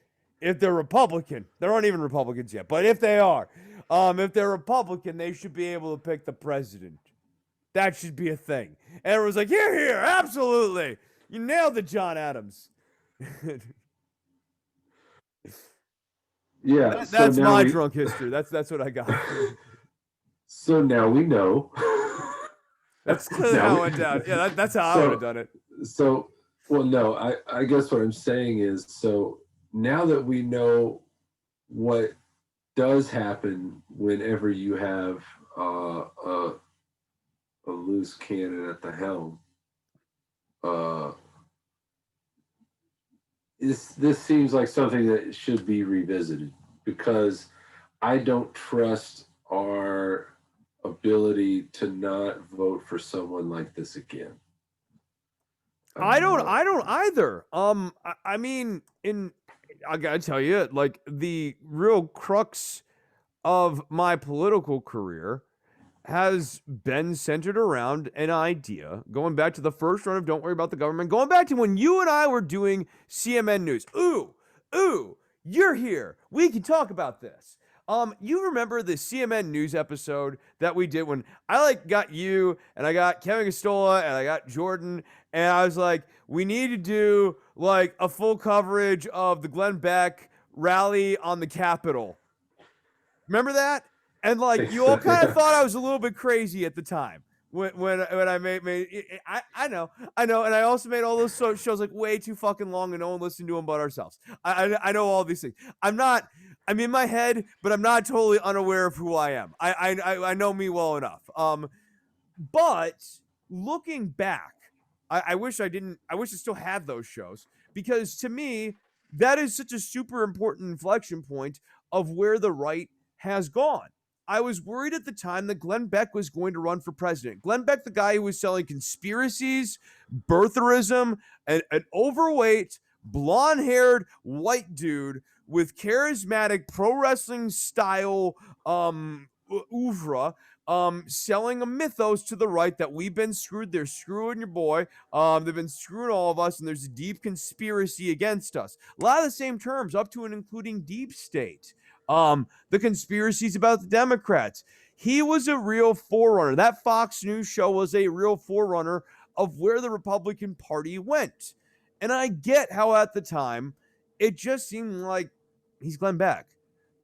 [SPEAKER 1] if they're Republican. There aren't even Republicans yet, but if they are, if they're Republican, they should be able to pick the president. That should be a thing. And everyone's like, here, absolutely. You nailed it, John Adams.
[SPEAKER 2] Yeah. So
[SPEAKER 1] That's
[SPEAKER 2] now
[SPEAKER 1] my
[SPEAKER 2] we
[SPEAKER 1] drunk history. That's what I got.
[SPEAKER 2] so now we know.
[SPEAKER 1] That's clearly
[SPEAKER 2] Now
[SPEAKER 1] how it
[SPEAKER 2] we,
[SPEAKER 1] went down. Yeah, that's how I would have
[SPEAKER 2] so
[SPEAKER 1] done it.
[SPEAKER 2] so well, no, I guess what I'm saying is, so now that we know what does happen whenever you have a loose cannon at the helm, uh, this seems like something that should be revisited, because I don't trust our ability to not vote for someone like this again.
[SPEAKER 1] I don't
[SPEAKER 2] Uh,
[SPEAKER 1] I don't either. I mean, I gotta tell you, like the real crux of my political career has been centered around an idea going back to the first run of Don't Worry About the Government, going back to when you and I were doing CMN News. Ooh, you're here. We can talk about this. You remember the CMN News episode that we did when I like got you and I got Kevin Costola and I got Jordan, and I was like, we need to do like a full coverage of the Glenn Beck rally on the Capitol. Remember that? And like
[SPEAKER 2] think
[SPEAKER 1] you all
[SPEAKER 2] so,
[SPEAKER 1] kind of
[SPEAKER 2] yeah.
[SPEAKER 1] thought I was a little bit crazy at the time when I made I know, and I also made all those shows like way too fucking long and no one listened to them but ourselves. I know all these things. I'm in my head, but I'm not totally unaware of who I am. I know me well enough. But looking back, I wish I didn't. I wish I still had those shows, because to me, that is such a super important inflection point of where the right has gone. I was worried at the time that Glenn Beck was going to run for president. Glenn Beck, the guy who was selling conspiracies, birtherism, and an overweight, blonde haired white dude with charismatic pro wrestling style oeuvre, selling a mythos to the right that we've been screwed. They're screwing your boy. They've been screwing all of us, and there's a deep conspiracy against us. A lot of the same terms, up to and including deep state. The conspiracies about the Democrats. He was a real forerunner. That Fox News show was a real forerunner of where the Republican Party went. And I get how at the time it just seemed like he's Glenn Beck.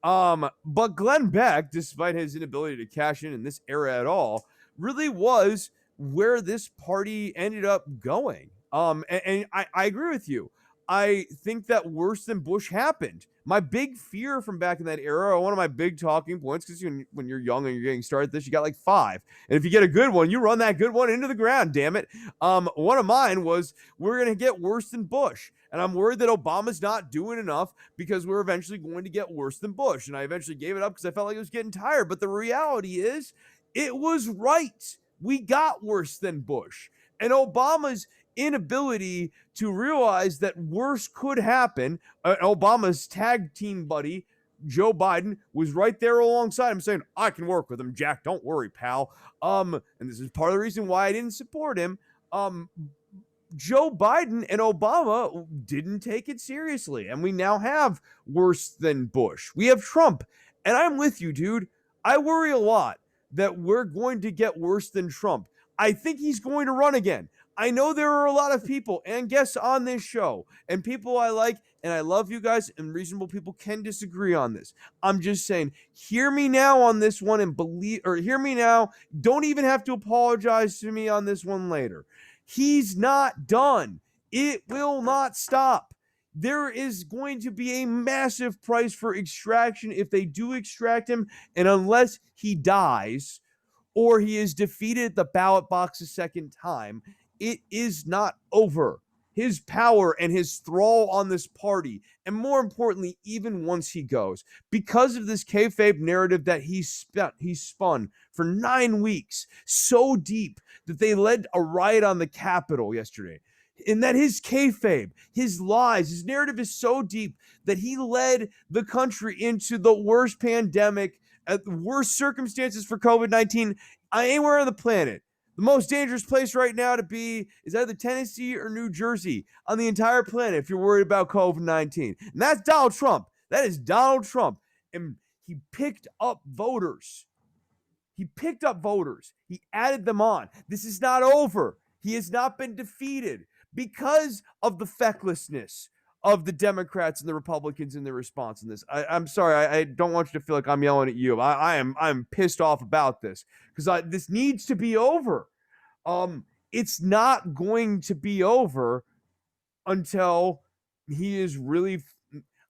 [SPEAKER 1] But Glenn Beck, despite his inability to cash in this era at all, really was where this party ended up going. And I agree with you. I think that worse than Bush happened. My big fear from back in that era, one of my big talking points, because when you're young and you're getting started this, you got like 5. And if you get a good one, you run that good one into the ground, damn it. One of mine was, we're going to get worse than Bush. And I'm worried that Obama's not doing enough because we're eventually going to get worse than Bush. And I eventually gave it up because I felt like I was getting tired. But the reality is, it was right. We got worse than Bush. And Obama's inability to realize that worse could happen. Obama's tag team buddy, Joe Biden, was right there alongside him saying, I can work with him, Jack. Don't worry, pal. And this is part of the reason why I didn't support him. Joe Biden and Obama didn't take it seriously. And we now have worse than Bush. We have Trump. And I'm with you, dude. I worry a lot that we're going to get worse than Trump. I think he's going to run again. I know there are a lot of people and guests on this show and people I like, and I love you guys, and reasonable people can disagree on this. I'm just saying, hear me now on this one and hear me now. Don't even have to apologize to me on this one later. He's not done. It will not stop. There is going to be a massive price for extraction if they do extract him, and unless he dies or he is defeated at the ballot box a second time, it is not over. His power and his thrall on this party, and more importantly, even once he goes, because of this kayfabe narrative that he spun for 9 weeks, so deep that they led a riot on the Capitol yesterday. And that his kayfabe, his lies, his narrative is so deep that he led the country into the worst pandemic, at the worst circumstances for COVID-19 anywhere on the planet. The most dangerous place right now to be is either Tennessee or New Jersey on the entire planet if you're worried about COVID-19. And that's Donald Trump. That is Donald Trump. And he picked up voters. He added them on. This is not over. He has not been defeated because of the fecklessness of the Democrats and the Republicans in their response in this. I'm sorry. I don't want you to feel like I'm yelling at you. I'm pissed off about this because this needs to be over. It's not going to be over until he is really.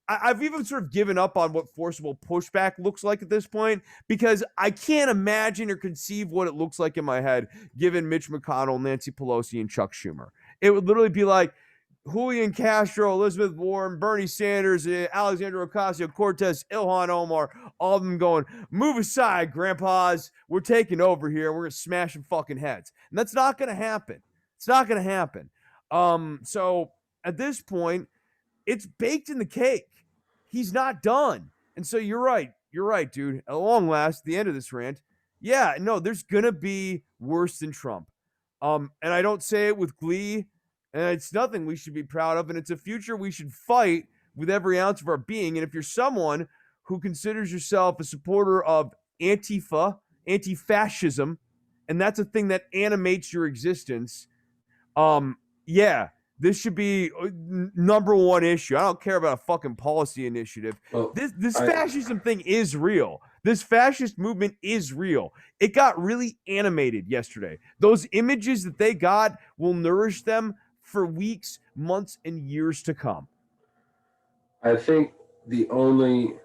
[SPEAKER 1] I've even sort of given up on what forcible pushback looks like at this point because I can't imagine or conceive what it looks like in my head given Mitch McConnell, Nancy Pelosi, and Chuck Schumer. It would literally be like Julian Castro, Elizabeth Warren, Bernie Sanders, Alexandria Ocasio-Cortez, Ilhan Omar, all of them going, move aside, grandpas. We're taking over here. We're going to smash some fucking heads. And that's not going to happen. It's not going to happen. So at this point, it's baked in the cake. He's not done. And so you're right. You're right, dude. At long last, the end of this rant, yeah, no, there's going to be worse than Trump. And I don't say it with glee. And it's nothing we should be proud of. And it's a future we should fight with every ounce of our being. And if you're someone who considers yourself a supporter of Antifa, anti-fascism, and that's a thing that animates your existence, yeah, this should be number one issue. I don't care about a fucking policy initiative. Well, this fascism thing is real. This fascist movement is real. It got really animated yesterday. Those images that they got will nourish them for weeks, months, and years to come.
[SPEAKER 2] I think the only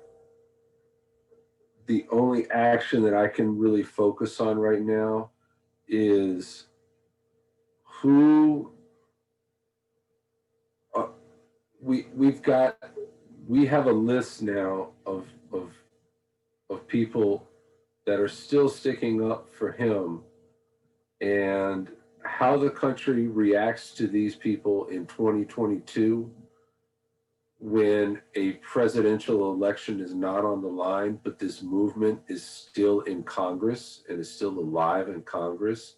[SPEAKER 2] action that I can really focus on right now is who we have a list now of people that are still sticking up for him, and how the country reacts to these people in 2022 when a presidential election is not on the line, but this movement is still in Congress and is still alive in Congress.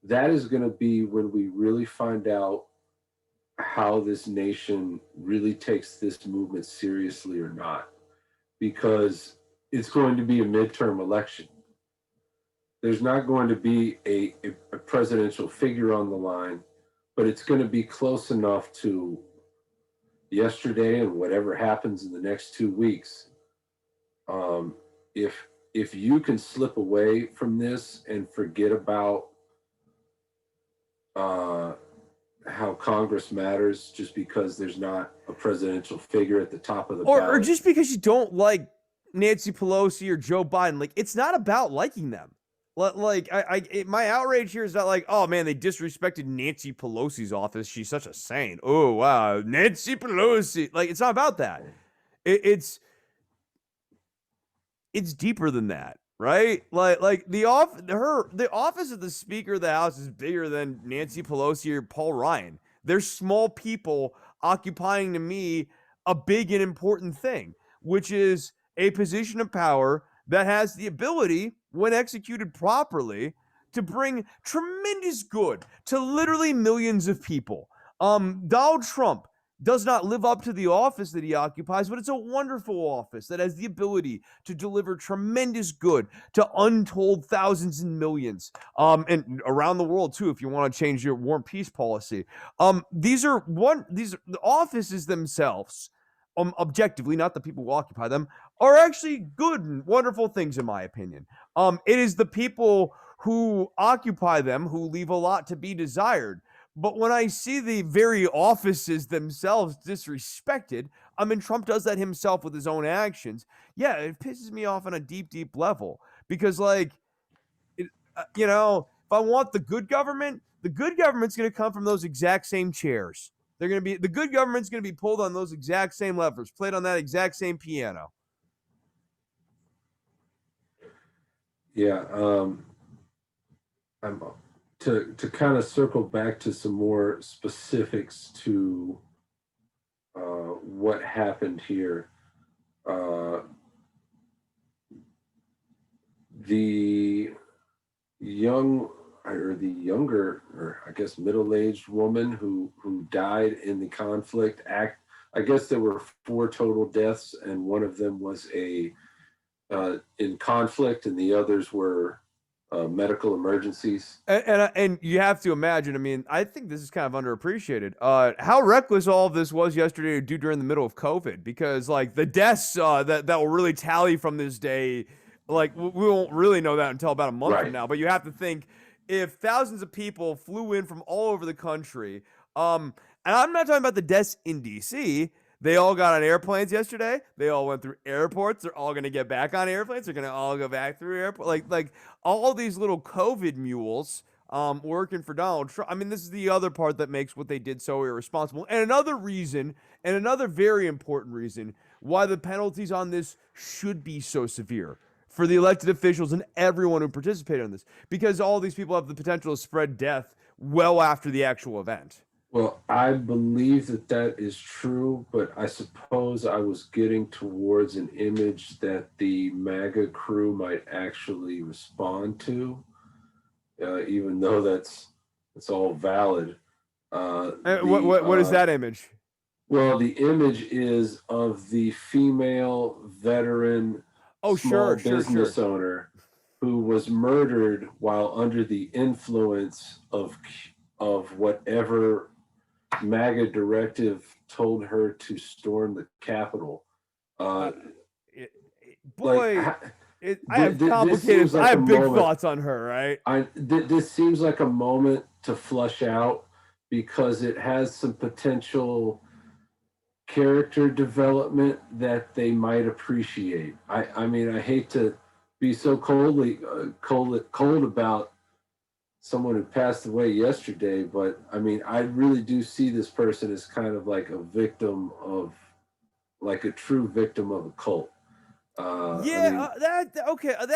[SPEAKER 2] That is going to be when we really find out how this nation really takes this movement seriously or not, because it's going to be a midterm election. There's not going to be a presidential figure on the line, but it's going to be close enough to yesterday and whatever happens in the next 2 weeks. If you can slip away from this and forget about how Congress matters just because there's not a presidential figure at the top of the ballot.
[SPEAKER 1] Or just because you don't like Nancy Pelosi or Joe Biden. Like, it's not about liking them. Like, my outrage here is not like, oh man, they disrespected Nancy Pelosi's office. She's such a saint. Oh wow, Nancy Pelosi. Like, it's not about that. It's deeper than that. right? Like the office of the Speaker of the House is bigger than Nancy Pelosi or Paul Ryan. They're small people occupying, to me, a big and important thing, which is a position of power that has the ability, when executed properly, to bring tremendous good to literally millions of people. Donald Trump does not live up to the office that he occupies, but it's a wonderful office that has the ability to deliver tremendous good to untold thousands and millions, and around the world too, if you want to change your war and peace policy. These are the offices themselves, objectively, not the people who occupy them, are actually good and wonderful things, in my opinion. It is the people who occupy them who leave a lot to be desired. But when I see the very offices themselves disrespected, I mean, Trump does that himself with his own actions. Yeah, it pisses me off on a deep, deep level because, like, if I want the good government's going to come from those exact same chairs. They're going to be the good government's going to be pulled on those exact same levers, played on that exact same piano.
[SPEAKER 2] Yeah. I'm to kind of circle back to some more specifics to what happened here. Uh, the young or the younger, or I guess middle-aged woman who died in the conflict. I guess there were 4 total deaths, and one of them was in conflict, and the others were medical emergencies.
[SPEAKER 1] And you have to imagine. I mean, I think this is kind of underappreciated. How reckless all of this was yesterday to do during the middle of COVID, because like the deaths that will really tally from this day, like we won't really know that until about a month from
[SPEAKER 2] Right.
[SPEAKER 1] now. But you have to think, if thousands of people flew in from all over the country, and I'm not talking about the deaths in DC. They all got on airplanes yesterday. They all went through airports. They're all going to get back on airplanes. They're going to all go back through airport. Like all these little COVID mules working for Donald Trump. I mean, this is the other part that makes what they did so irresponsible. And another reason, and another very important reason, why the penalties on this should be so severe for the elected officials and everyone who participated in this, because all these people have the potential to spread death well after the actual event.
[SPEAKER 2] Well, I believe that is true, but I suppose I was getting towards an image that the MAGA crew might actually respond to, even though that's all valid.
[SPEAKER 1] What is that image?
[SPEAKER 2] Well, the image is of the female veteran small business owner who was murdered while under the influence of whatever MAGA directive told her to storm the Capitol.
[SPEAKER 1] I
[SPEAKER 2] have complicated.
[SPEAKER 1] I have big thoughts on her. Right.
[SPEAKER 2] This seems like a moment to flush out because it has some potential character development that they might appreciate. I mean, I hate to be so cold about someone who passed away yesterday, but I mean, I really do see this person as kind of like a victim of, like a true victim of a cult.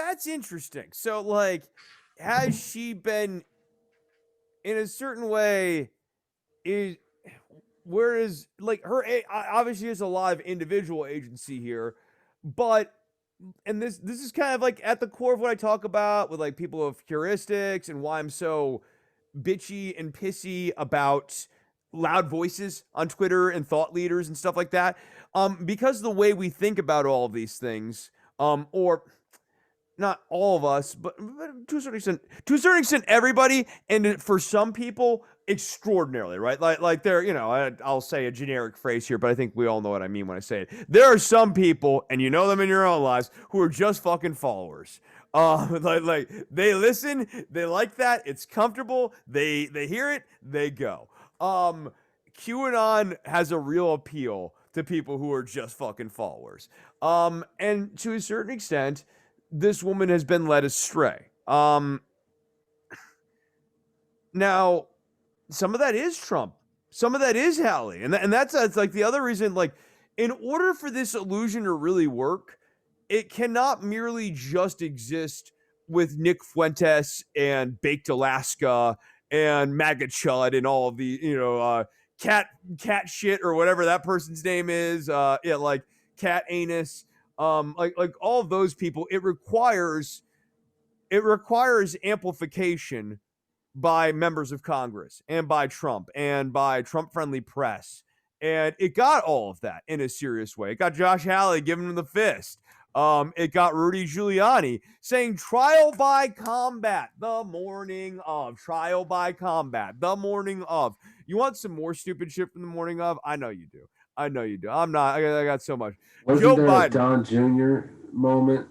[SPEAKER 1] That's interesting. So, like, has she been, in a certain way, whereas like her obviously there's a lot of individual agency here, but and this is kind of like at the core of what I talk about with like people of heuristics and why I'm so bitchy and pissy about loud voices on Twitter and thought leaders and stuff like that. Because the way we think about all of these things, or not all of us, but to a certain extent, everybody, and for some people, extraordinarily, right? Like there, I'll say a generic phrase here, but I think we all know what I mean when I say it. There are some people, and you know them in your own lives, who are just fucking followers. Like they listen, they like that, it's comfortable, they hear it, they go. QAnon has a real appeal to people who are just fucking followers. And to a certain extent, this woman has been led astray. Now, some of that is Trump. Some of that is Hallie. And that's like the other reason, like, in order for this illusion to really work, it cannot merely just exist with Nick Fuentes and Baked Alaska and MAGA Chud and all of the, cat shit or whatever that person's name is. Yeah, like cat anus. Like all of those people. It requires amplification by members of Congress and by Trump and by Trump friendly press. And it got all of that in a serious way. It got Josh Hawley giving him the fist. It got Rudy Giuliani saying trial by combat the morning of. Trial by combat the morning of. You want some more stupid shit from the morning of? I know you do. I know you do. I'm not. I got so much.
[SPEAKER 2] Wasn't
[SPEAKER 1] Joe
[SPEAKER 2] there a
[SPEAKER 1] Biden.
[SPEAKER 2] Don Jr. moment?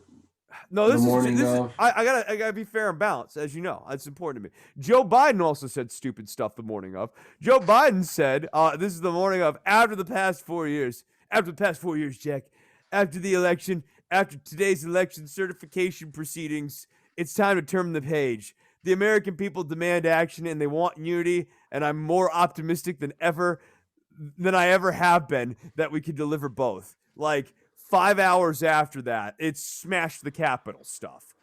[SPEAKER 1] No,
[SPEAKER 2] The
[SPEAKER 1] this is
[SPEAKER 2] morning
[SPEAKER 1] this is
[SPEAKER 2] of?
[SPEAKER 1] I gotta be fair and balanced, as you know. It's important to me. Joe Biden also said stupid stuff the morning of. Joe Biden said, "This is the morning of after the past 4 years. After the past 4 years, Jack. After the election, after today's election certification proceedings, it's time to turn the page. The American people demand action and they want unity, and I'm more optimistic than I ever have been that we can deliver both." Like 5 hours after that, it's smash the Capitol stuff.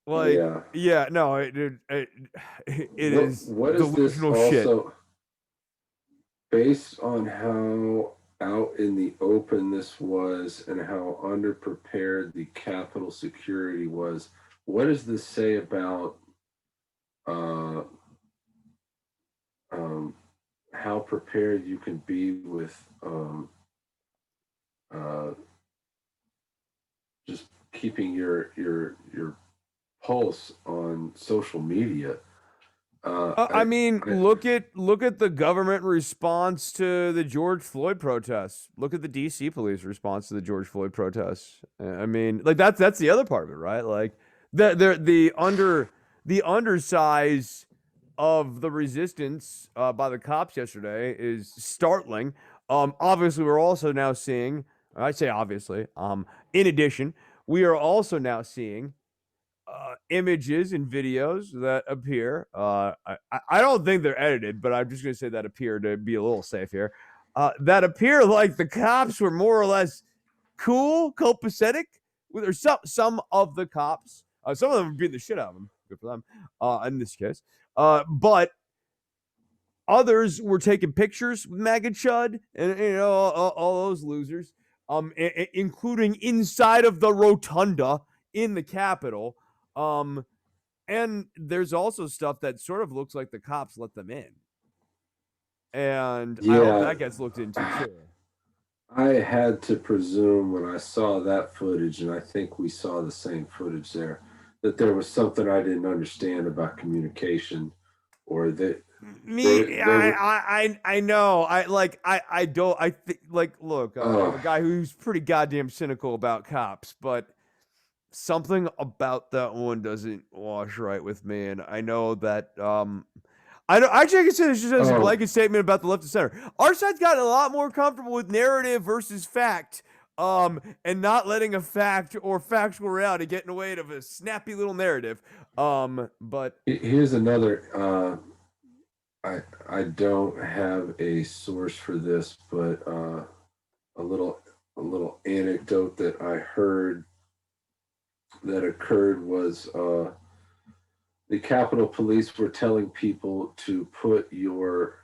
[SPEAKER 1] Like,
[SPEAKER 2] Yeah.
[SPEAKER 1] yeah, no, it is
[SPEAKER 2] What is this
[SPEAKER 1] delusional shit.
[SPEAKER 2] also based on how out in the open this was and how underprepared the Capitol security was? What does this say about uh, how prepared you can be with uh, just keeping your pulse on social media?
[SPEAKER 1] I mean, look at the government response to the George Floyd protests. Look at the DC police response to the George Floyd protests. I mean, like that's the other part of it, right? Like the undersize of the resistance by the cops yesterday is startling. Obviously, we're also now seeing. I say obviously. In addition, we are also now seeing images and videos that appear. I don't think they're edited, but I'm just going to say that appear to be a little safe here. That appear like the cops were more or less cool, copacetic. There's some of the cops. Some of them are beating the shit out of them. Good for them. In this case, but others were taking pictures with MAGA Chud and all those losers. Including inside of the rotunda in the Capitol. And there's also stuff that sort of looks like the cops let them in. And I hope
[SPEAKER 2] Yeah,
[SPEAKER 1] that gets looked into too.
[SPEAKER 2] I had to presume when I saw that footage, and I think we saw the same footage there, that there was something I didn't understand about communication, or that
[SPEAKER 1] I know. I don't. I think like look. I'm a guy who's pretty goddamn cynical about cops, but something about that one doesn't wash right with me, and I know that I don't actually I can say this just as a blanket statement about the left and center. Our side's gotten a lot more comfortable with narrative versus fact, and not letting a fact or factual reality get in the way of a snappy little narrative. But
[SPEAKER 2] here's another. I don't have a source for this, but a little anecdote that I heard that occurred was the Capitol Police were telling people to put your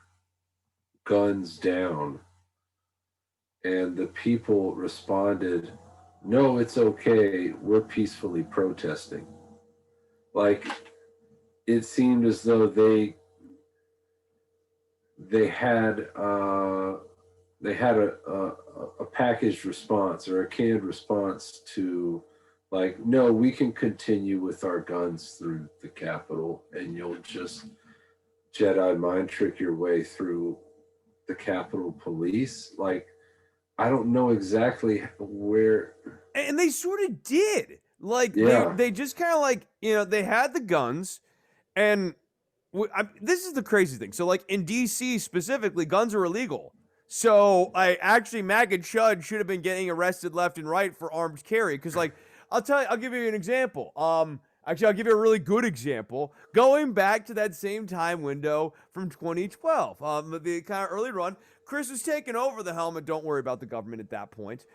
[SPEAKER 2] guns down, and the people responded, "No, it's okay. We're peacefully protesting." Like it seemed as though they had a packaged response or a canned response to, like, no, we can continue with our guns through the Capitol, and you'll just Jedi mind trick your way through the Capitol Police. Like, I don't know exactly where.
[SPEAKER 1] And they sort of did. Like
[SPEAKER 2] Yeah.
[SPEAKER 1] they just kind of like they had the guns, and this is the crazy thing. So like in DC specifically, guns are illegal. So I actually MAGA Chud should have been getting arrested left and right for armed carry because like I'll give you an example. Actually, I'll give you a really good example. Going back to that same time window from 2012, the kind of early run, Chris was taking over the helmet. Don't worry about the government at that point.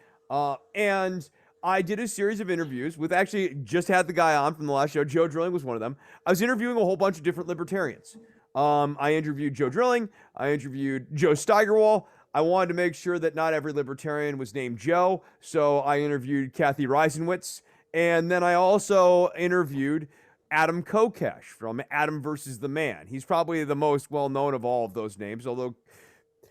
[SPEAKER 1] And I did a series of interviews with actually just had the guy on from the last show. Joe Drilling was one of them. I was interviewing a whole bunch of different libertarians. I interviewed Joe Drilling. I interviewed Joe Steigerwall. I wanted to make sure that not every libertarian was named Joe, so I interviewed Kathy Reisenwitz. And then I also interviewed Adam Kokesh from Adam versus the Man. He's probably the most well known of all of those names, although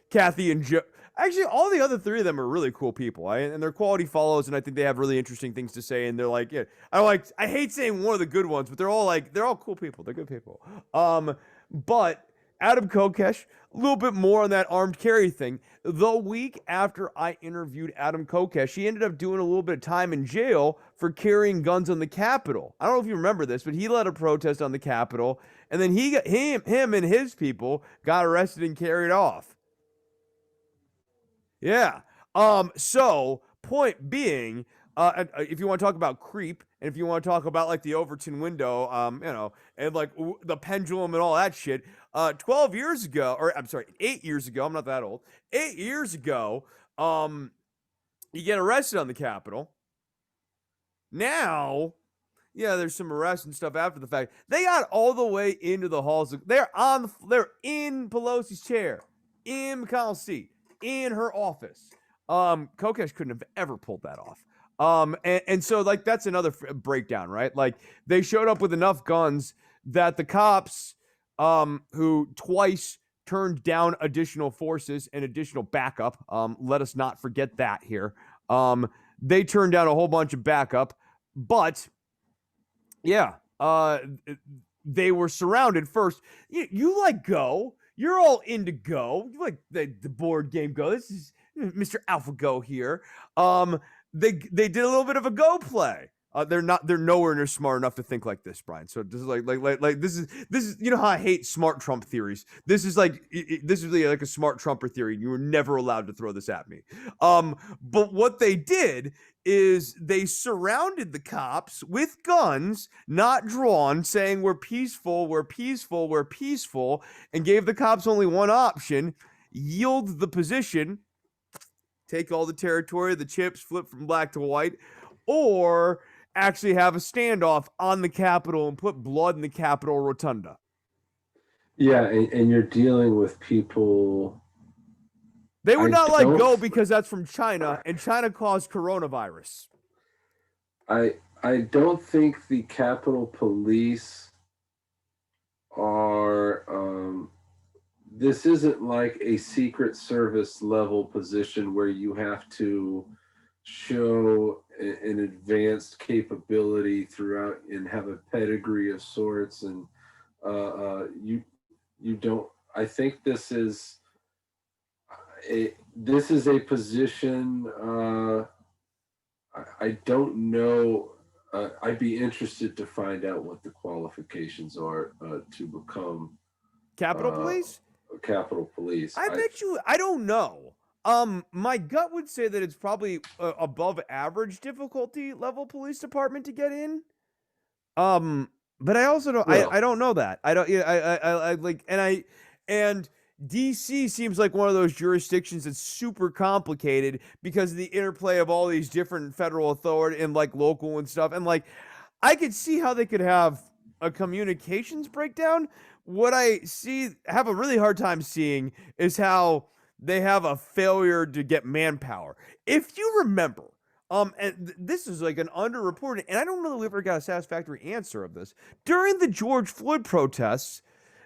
[SPEAKER 1] Kathy and Joe. Actually, all the other three of them are really cool people, and they're quality follows, and I think they have really interesting things to say. And they're like, yeah, I hate saying one of the good ones, but they're all cool people. They're good people. But Adam Kokesh, a little bit more on that armed carry thing. The week after I interviewed Adam Kokesh, he ended up doing a little bit of time in jail for carrying guns on the Capitol. I don't know if you remember this, but he led a protest on the Capitol, and then him and his people got arrested and carried off. Yeah. So point being, if you want to talk about creep, and if you want to talk about like the Overton window, and like the pendulum and all that shit, 12 years ago, or I'm sorry, 8 years ago, I'm not that old. 8 years ago, you get arrested on the Capitol. Now, yeah, there's some arrests and stuff after the fact. They got all the way into the halls. They're in Pelosi's chair, in McConnell's seat, in her office. Kokesh couldn't have ever pulled that off. And so like that's another breakdown, right? Like they showed up with enough guns that the cops, who twice turned down additional forces and additional backup, let us not forget that here. They turned down a whole bunch of backup, but yeah, they were surrounded first. You like Go. You're all into Go. You like the board game Go. This is Mr. AlphaGo here. They did a little bit of a Go play. They're nowhere near smart enough to think like this, Brian. So this is like this is you know how I hate smart Trump theories. This is like really like a smart Trumper theory. You were never allowed to throw this at me. But what they did is they surrounded the cops with guns, not drawn, saying we're peaceful, we're peaceful, we're peaceful, and gave the cops only one option: yield the position, take all the territory, the chips, flip from black to white, or actually have a standoff on the Capitol and put blood in the Capitol rotunda.
[SPEAKER 2] Yeah, and you're dealing with people.
[SPEAKER 1] They would not let go because that's from China, and China caused coronavirus.
[SPEAKER 2] I don't think the Capitol Police are. This isn't like a Secret Service level position where you have to show an advanced capability throughout and have a pedigree of sorts, and you don't. I think this is a position. I don't know. I'd be interested to find out what the qualifications are to become
[SPEAKER 1] Capitol Police.
[SPEAKER 2] Capitol Police.
[SPEAKER 1] I bet you. I don't know. My gut would say that it's probably above average difficulty level police department to get in. But I also don't. Well, I don't know that. I don't. I like, and DC seems like one of those jurisdictions that's super complicated because of the interplay of all these different federal authority and like local and stuff. And like, I could see how they could have a communications breakdown. What I have a really hard time seeing is how they have a failure to get manpower. If you remember, and this is like an underreported, and I don't know that we ever got a satisfactory answer of this. During the George Floyd protests,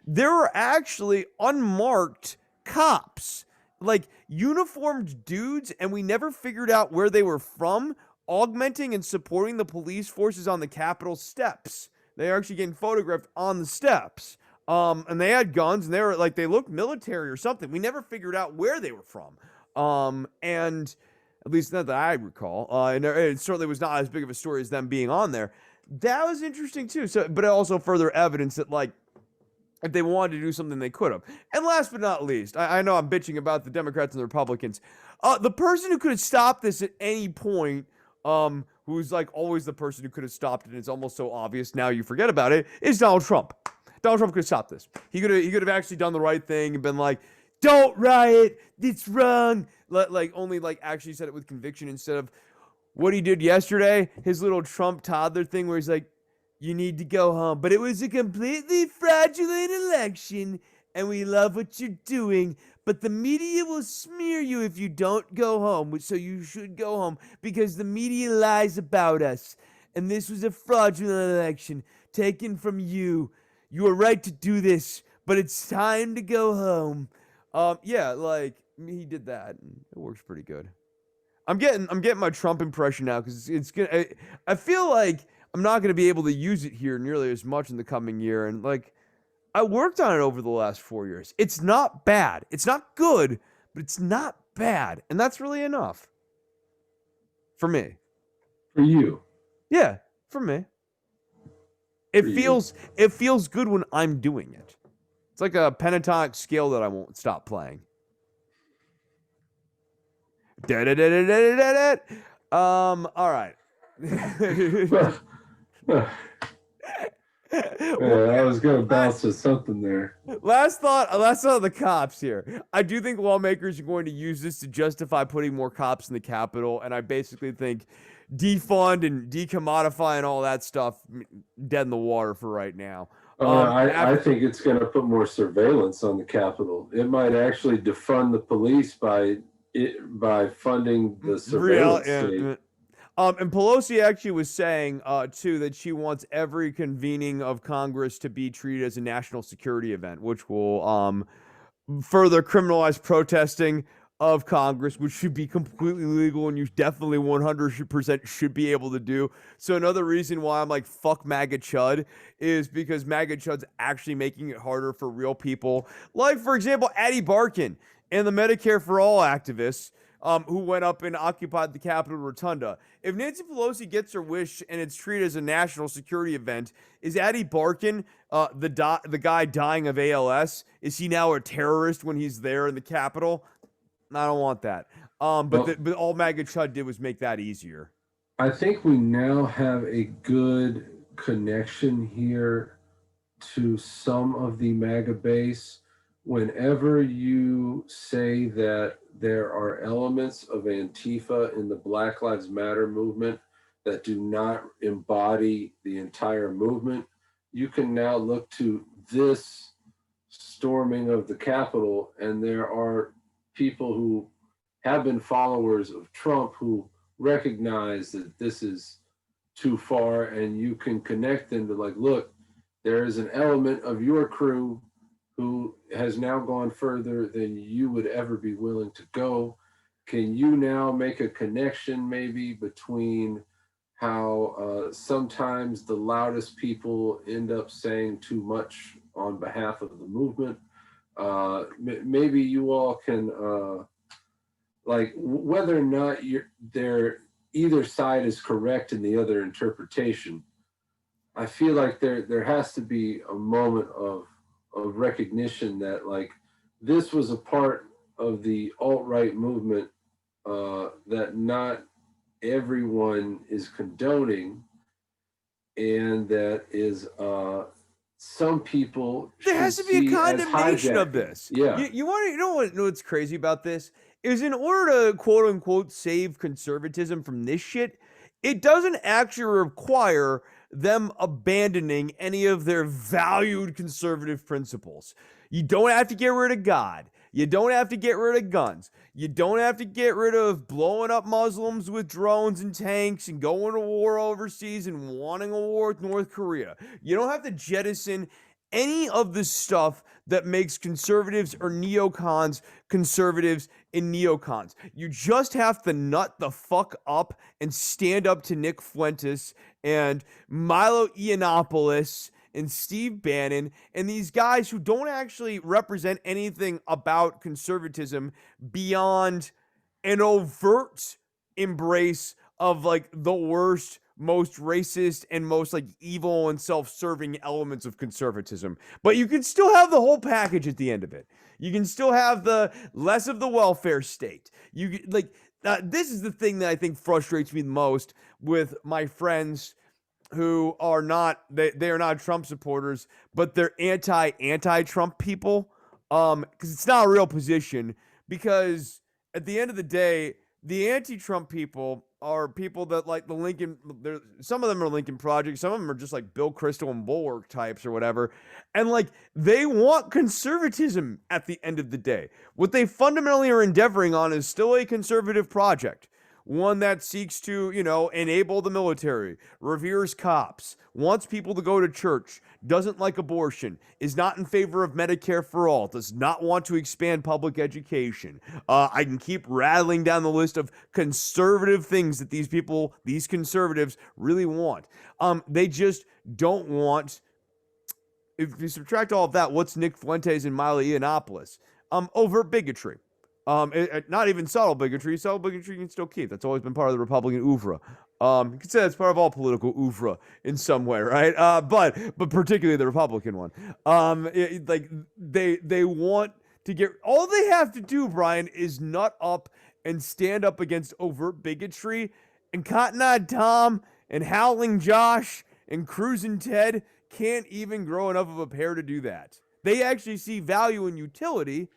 [SPEAKER 1] there were actually unmarked cops, like uniformed dudes, and we never figured out where they were from, augmenting and supporting the police forces on the Capitol steps. They are actually getting photographed on the steps. And they had guns, and they looked military or something. We never figured out where they were from. And at least not that I recall. And it certainly was not as big of a story as them being on there. That was interesting too. So, but also further evidence that like, if they wanted to do something, they could have. And last but not least, I know I'm bitching about the Democrats and the Republicans. The person who could have stopped this at any point, who's like always the person who could have stopped it, and it's almost so obvious now you forget about it, is Donald Trump. Donald Trump could have stopped this. He could have actually done the right thing and been like, "Don't riot. It's wrong. like only like actually said it with conviction instead of what he did yesterday, his little Trump toddler thing where he's like, you need to go home. But it was a completely fraudulent election, and we love what you're doing. But the media will smear you if you don't go home. So you should go home because the media lies about us. And this was a fraudulent election taken from you. You are right to do this, but it's time to go home. Yeah, like he did that. And it works pretty good. I'm getting my Trump impression now because it's gonna. I feel like I'm not gonna be able to use it here nearly as much in the coming year, and like I worked on it over the last 4 years. It's not bad. It's not good, but it's not bad, and that's really enough for me.
[SPEAKER 2] For you.
[SPEAKER 1] Yeah, for me. It feels good when I'm doing it. It's like a pentatonic scale that I won't stop playing. All right.
[SPEAKER 2] I was gonna bounce to something there.
[SPEAKER 1] Last thought of the cops here. I do think lawmakers are going to use this to justify putting more cops in the Capitol, and I basically think defund and decommodify and all that stuff dead in the water for right now.
[SPEAKER 2] I think it's going to put more surveillance on the Capitol. It might actually defund the police by funding the surveillance state.
[SPEAKER 1] And Pelosi actually was saying, too, that she wants every convening of Congress to be treated as a national security event, which will further criminalize protesting of Congress, which should be completely legal and you definitely 100% should be able to do. So another reason why I'm like, fuck MAGA Chud is because MAGA Chud's actually making it harder for real people. Like, for example, Addie Barkin and the Medicare for All activists who went up and occupied the Capitol Rotunda. If Nancy Pelosi gets her wish and it's treated as a national security event, is Addie Barkin the guy dying of ALS? Is he now a terrorist when he's there in the Capitol? I don't want that. But all MAGA Chud did was make that easier.
[SPEAKER 2] I think we now have a good connection here to some of the MAGA base. Whenever you say that there are elements of Antifa in the Black Lives Matter movement that do not embody the entire movement, you can now look to this storming of the Capitol, and there are people who have been followers of Trump who recognize that this is too far, and you can connect them to like, look, there is an element of your crew who has now gone further than you would ever be willing to go. Can you now make a connection maybe between how sometimes the loudest people end up saying too much on behalf of the movement? Maybe you all can, like, whether or not either side is correct in the other interpretation, I feel like there has to be a moment of recognition that like this was a part of the alt-right movement that not everyone is condoning, and that is some people
[SPEAKER 1] there has to be a condemnation of this.
[SPEAKER 2] Yeah.
[SPEAKER 1] You know what's crazy about this is in order to quote unquote save conservatism from this shit, it doesn't actually require them abandoning any of their valued conservative principles. You don't have to get rid of God. You don't have to get rid of guns. You don't have to get rid of blowing up Muslims with drones and tanks and going to war overseas and wanting a war with North Korea. You don't have to jettison any of the stuff that makes conservatives or neocons conservatives and neocons. You just have to nut the fuck up and stand up to Nick Fuentes and Milo Yiannopoulos and Steve Bannon and these guys who don't actually represent anything about conservatism beyond an overt embrace of like the worst, most racist and most like evil and self-serving elements of conservatism. But you can still have the whole package at the end of it. You can still have the less of the welfare state. You like this is the thing that I think frustrates me the most with my friends who are not they are not Trump supporters, but they're anti-Trump people. Because it's not a real position. Because at the end of the day, the anti-Trump people are people that like the Lincoln. Some of them are Lincoln Project. Some of them are just like Bill Kristol and Bulwark types or whatever. And like they want conservatism at the end of the day. What they fundamentally are endeavoring on is still a conservative project. One that seeks to, enable the military, reveres cops, wants people to go to church, doesn't like abortion, is not in favor of Medicare for all, does not want to expand public education. I can keep rattling down the list of conservative things that these conservatives really want. They just don't want. If you subtract all of that, what's Nick Fuentes and Milo Yiannopoulos? Overt bigotry. Not even subtle bigotry. Subtle bigotry you can still keep. That's always been part of the Republican oeuvre. You could say that's part of all political oeuvre in some way, right? But particularly the Republican one. Like they want to get, all they have to do, Brian, is nut up and stand up against overt bigotry. And Cotton Eye Tom and Howling Josh and Cruising Ted can't even grow enough of a pair to do that. They actually see value and utility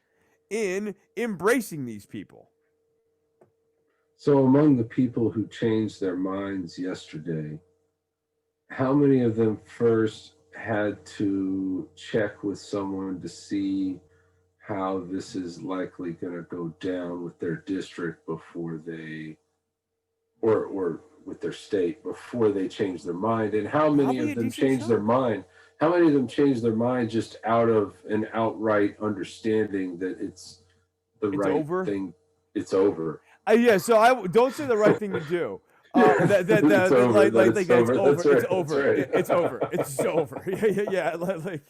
[SPEAKER 1] in embracing these people.
[SPEAKER 2] So among the people who changed their minds yesterday, how many of them first had to check with someone to see how this is likely going to go down with their district before they, or with their state before they change their mind? And how many of them changed their mind? How many of them changed their mind just out of an outright understanding that it's the right thing? It's over.
[SPEAKER 1] Yeah, so I don't say the right thing to do. It's over. It's over. Yeah. Like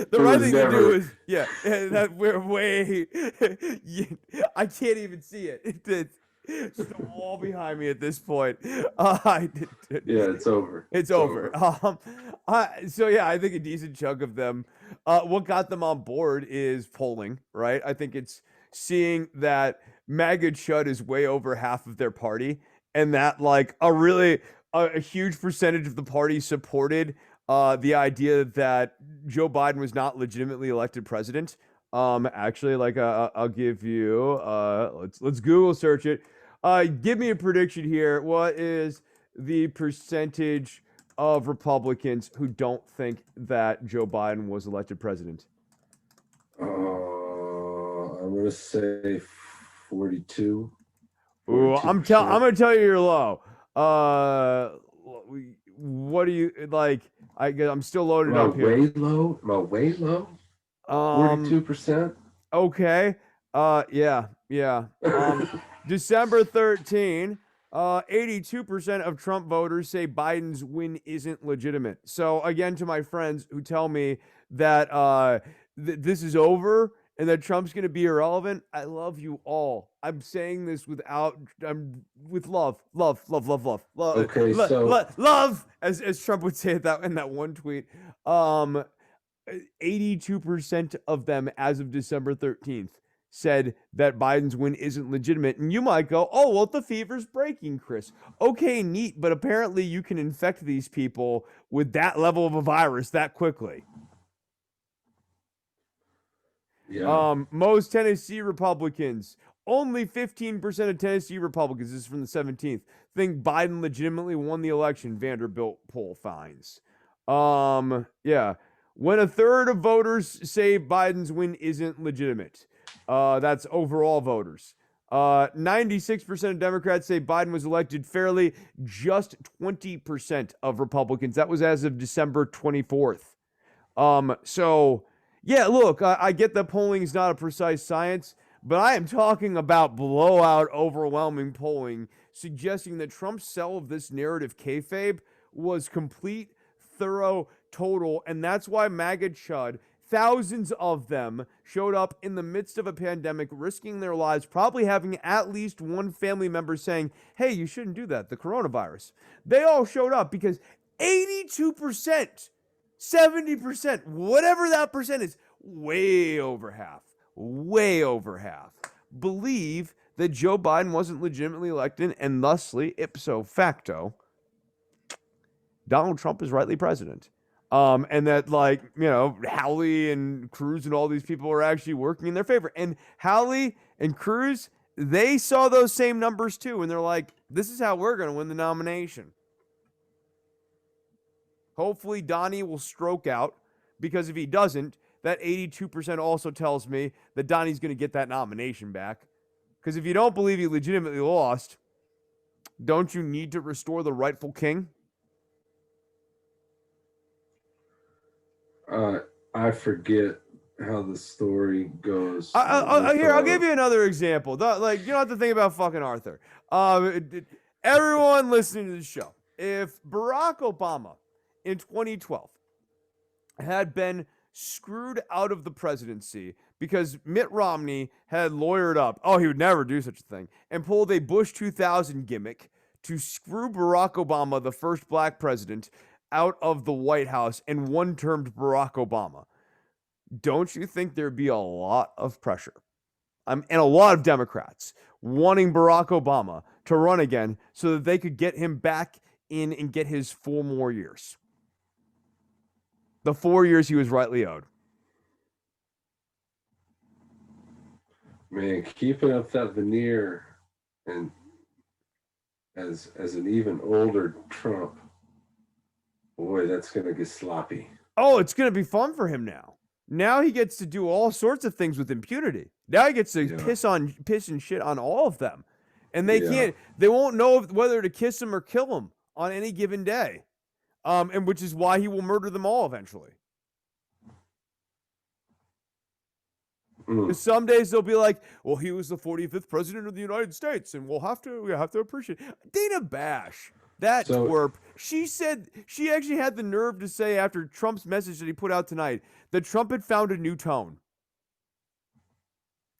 [SPEAKER 1] the right thing to do is that we're way. I can't even see it. It's the wall behind me at this point.
[SPEAKER 2] It's over.
[SPEAKER 1] It's over. I think a decent chunk of them. What got them on board is polling, right? I think it's seeing that MAGA chud is way over half of their party, and that like a huge percentage of the party supported the idea that Joe Biden was not legitimately elected president. Actually, like I'll give you let's Google search it. Give me a prediction here. What is the percentage of Republicans who don't think that Joe Biden was elected president?
[SPEAKER 2] I'm gonna say 42.
[SPEAKER 1] Ooh, I'm gonna tell you you're low. What do you like? I'm still loaded up here.
[SPEAKER 2] Way low. Am I way low? 42%.
[SPEAKER 1] Okay. Yeah. December 13, 82% of Trump voters say Biden's win isn't legitimate. So again, to my friends who tell me that this is over and that Trump's going to be irrelevant, I love you all. I'm saying this with love.
[SPEAKER 2] Okay,
[SPEAKER 1] love, as Trump would say that in that one tweet. 82% of them as of December 13th said that Biden's win isn't legitimate. And you might go, oh, well, the fever's breaking, Chris. Okay, neat. But apparently you can infect these people with that level of a virus that quickly.
[SPEAKER 2] Yeah.
[SPEAKER 1] Most Tennessee Republicans, only 15% of Tennessee Republicans, this is from the 17th, think Biden legitimately won the election, Vanderbilt poll finds. Yeah. When a third of voters say Biden's win isn't legitimate, that's overall voters. 96% of Democrats say Biden was elected fairly. Just 20% of Republicans. That was as of December 24th. So, yeah, look, I get that polling is not a precise science, but I am talking about blowout, overwhelming polling suggesting that Trump's sell of this narrative kayfabe was complete, thorough, total, and that's why MAGA chud, thousands of them, showed up in the midst of a pandemic, risking their lives, probably having at least one family member saying, hey, you shouldn't do that, the coronavirus. They all showed up because 82%, 70%, whatever that percent is, way over half, believe that Joe Biden wasn't legitimately elected, and thusly, ipso facto, Donald Trump is rightly president. And that, like, Howley and Cruz and all these people are actually working in their favor. And Howley and Cruz, they saw those same numbers too, and they're like, this is how we're going to win the nomination. Hopefully Donnie will stroke out, because if he doesn't, that 82% also tells me that Donnie's going to get that nomination back. Because if you don't believe he legitimately lost, don't you need to restore the rightful king?
[SPEAKER 2] I forget how the story goes.
[SPEAKER 1] I'll give you another example. You don't have to think about fucking Arthur. Everyone listening to the show, if Barack Obama in 2012 had been screwed out of the presidency because Mitt Romney had lawyered up, he would never do such a thing, and pulled a Bush 2000 gimmick to screw Barack Obama, the first black president, out of the White House and one-termed Barack Obama, don't you think there'd be a lot of pressure? And a lot of Democrats wanting Barack Obama to run again so that they could get him back in and get his 4 more years. The 4 years he was rightly owed.
[SPEAKER 2] Man, keeping up that veneer and as an even older Trump, boy, that's going to get sloppy.
[SPEAKER 1] Oh, it's going to be fun for him now. Now he gets to do all sorts of things with impunity. Now he gets to piss and shit on all of them. And they won't know whether to kiss him or kill him on any given day. And which is why he will murder them all eventually. Some days they'll be like, well, he was the 45th president of the United States, and we have to appreciate it. Dana Bash, that twerp, she actually had the nerve to say after Trump's message that he put out tonight that Trump had found a new tone.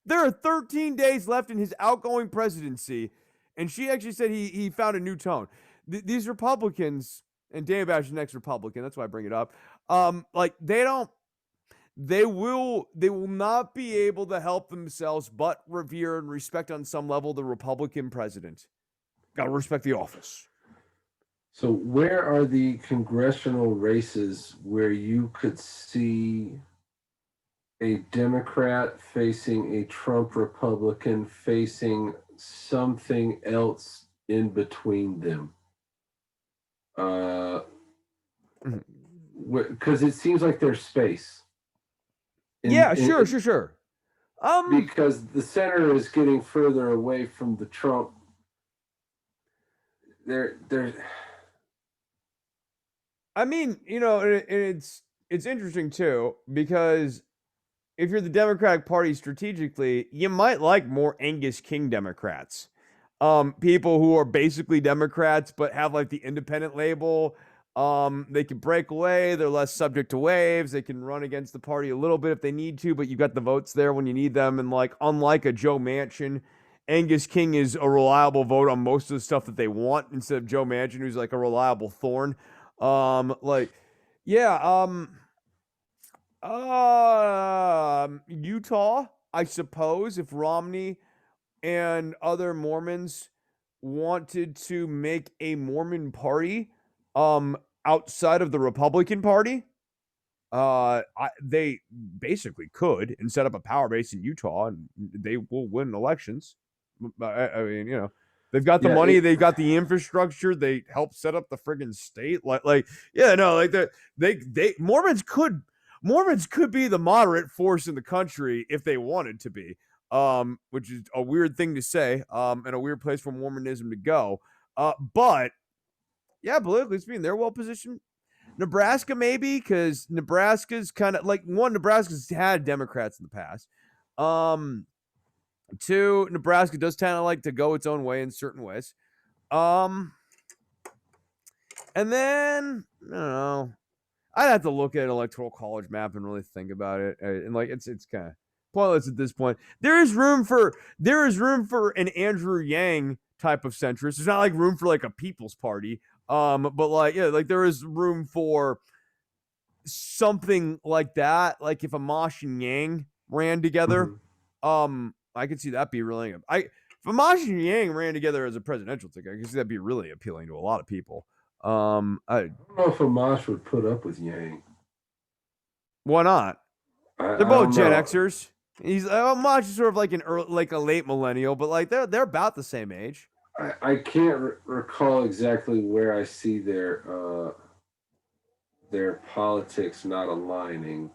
[SPEAKER 1] There are 13 days left in his outgoing presidency, and she actually said he found a new tone. These Republicans, and Dana Bash is the next Republican, that's why I bring it up, they will not be able to help themselves but revere and respect on some level the Republican president. Gotta respect the office.
[SPEAKER 2] So where are the congressional races where you could see a Democrat facing a Trump Republican facing something else in between them? Because it seems like there's space.
[SPEAKER 1] Sure.
[SPEAKER 2] Because the center is getting further away from the Trump.
[SPEAKER 1] I mean, it's interesting too, because if you're the Democratic Party strategically, you might like more Angus King Democrats. People who are basically Democrats but have like the independent label. They can break away. They're less subject to waves. They can run against the party a little bit if they need to, but you got the votes there when you need them. And like, unlike a Joe Manchin, Angus King is a reliable vote on most of the stuff that they want instead of Joe Manchin, who's like a reliable thorn. Utah, I suppose, if Romney and other Mormons wanted to make a Mormon party, outside of the Republican Party, they basically could and set up a power base in Utah, and they will win elections. I mean, they've got the money, they've got the infrastructure, they help set up the friggin' state. Mormons could be the moderate force in the country if they wanted to be, which is a weird thing to say, and a weird place for Mormonism to go. But yeah, politically speaking, they're well positioned. Nebraska, maybe, because Nebraska's kind of like, one, Nebraska's had Democrats in the past. Two, Nebraska does kind of like to go its own way in certain ways. And then, I don't know, I'd have to look at an electoral college map and really think about it. And like, it's kind of pointless at this point. There is room for an Andrew Yang type of centrist. There's not like room for like a People's Party. But like, yeah, like there is room for something like that. Like if Amash and Yang ran together, I could see that be really. If Amash and Yang ran together as a presidential ticket, I could see that be really appealing to a lot of people. I,
[SPEAKER 2] I don't know if Amash would put up with Yang.
[SPEAKER 1] why not? They're
[SPEAKER 2] I
[SPEAKER 1] both
[SPEAKER 2] don't
[SPEAKER 1] Gen
[SPEAKER 2] know.
[SPEAKER 1] Xers. He's Maj is sort of like like a late millennial, but like they're about the same age.
[SPEAKER 2] I can't recall exactly where I see their politics not aligning.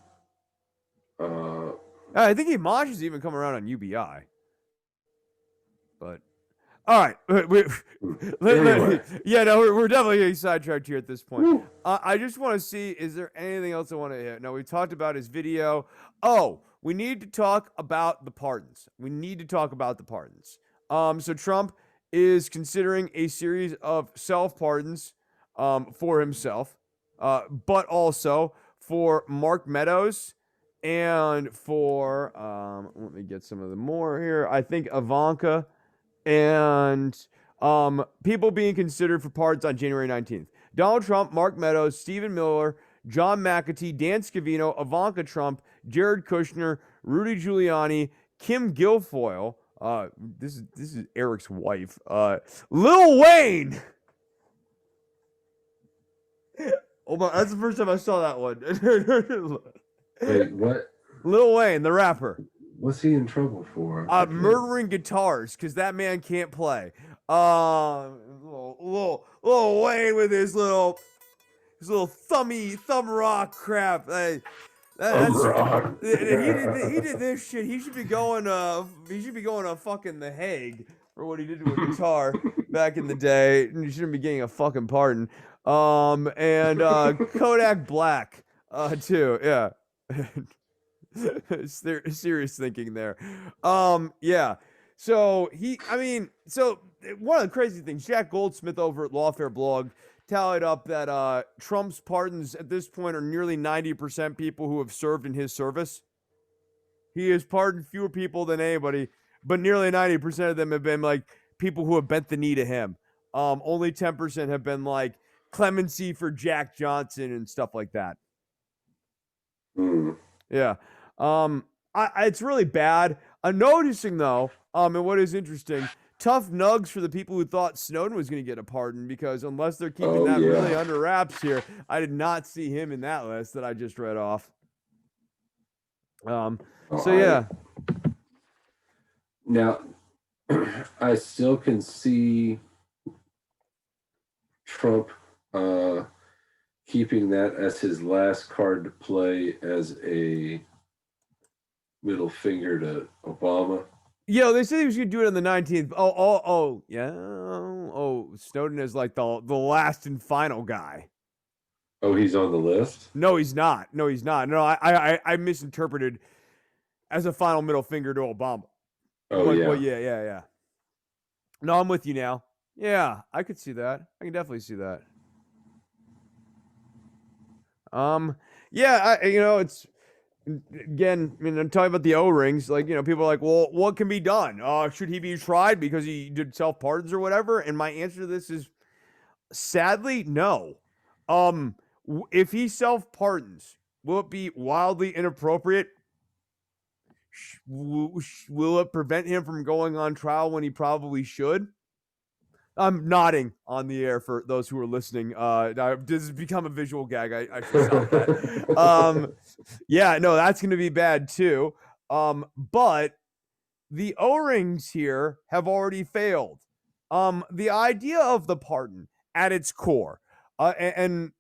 [SPEAKER 2] Uh,
[SPEAKER 1] I think Maj is even coming around on UBI. But all right,
[SPEAKER 2] anyway,
[SPEAKER 1] yeah, no, we're definitely getting sidetracked here at this point.
[SPEAKER 2] woo.
[SPEAKER 1] I just want to see, is there anything else I want to hit? No, we talked about his video. Oh, we need to talk about the pardons. We need to talk about the pardons. So Trump is considering a series of self pardons, for himself, but also for Mark Meadows and for let me get some of the more here. I think Ivanka and people being considered for pardons on January 19th. Donald Trump, Mark Meadows, Stephen Miller, John McAtee, Dan Scavino, Ivanka Trump, Jared Kushner, Rudy Giuliani, Kim Guilfoyle. This is Eric's wife. Lil Wayne. Oh my, that's the first time I saw that one.
[SPEAKER 2] Wait, what?
[SPEAKER 1] Lil Wayne, the rapper.
[SPEAKER 2] What's he in trouble for?
[SPEAKER 1] Murdering guitars because that man can't play. Little Wayne with his little thumb rock crap.
[SPEAKER 2] Rock.
[SPEAKER 1] He did this shit. He should be going to fucking The Hague for what he did to a guitar back in the day. And he shouldn't be getting a fucking pardon. And Kodak Black, too. Yeah. Serious thinking there. Yeah. So one of the crazy things, Jack Goldsmith over at Lawfare Blog tallied up that Trump's pardons at this point are nearly 90% people who have served in his service. He has pardoned fewer people than anybody, but nearly 90% of them have been like people who have bent the knee to him. Only 10% have been like clemency for Jack Johnson and stuff like that. Yeah. It's really bad. I'm noticing though, and what is interesting, tough nugs for the people who thought Snowden was going to get a pardon, because unless they're keeping that really under wraps here, I did not see him in that list that I just read off. Yeah.
[SPEAKER 2] Now, I still can see Trump keeping that as his last card to play as a middle finger to Obama.
[SPEAKER 1] Yo, they said he was gonna do it on the 19th. Yeah. Snowden is like the last and final guy.
[SPEAKER 2] Oh, he's on the list?
[SPEAKER 1] No, he's not. No, I misinterpreted as a final middle finger to Obama.
[SPEAKER 2] Oh, yeah.
[SPEAKER 1] Well, yeah. No, I'm with you now. Yeah, I could see that. I can definitely see that. Yeah, it's again, I mean, I'm talking about the O-rings. Like, people are like, well, what can be done? Should he be tried because he did self-pardons or whatever? And my answer to this is, sadly, no. If he self-pardons, will it be wildly inappropriate? Will it prevent him from going on trial when he probably should? I'm nodding on the air for those who are listening. This has become a visual gag. I should stop that. Yeah, no, that's going to be bad too. But the O-rings here have already failed. The idea of the pardon at its core, and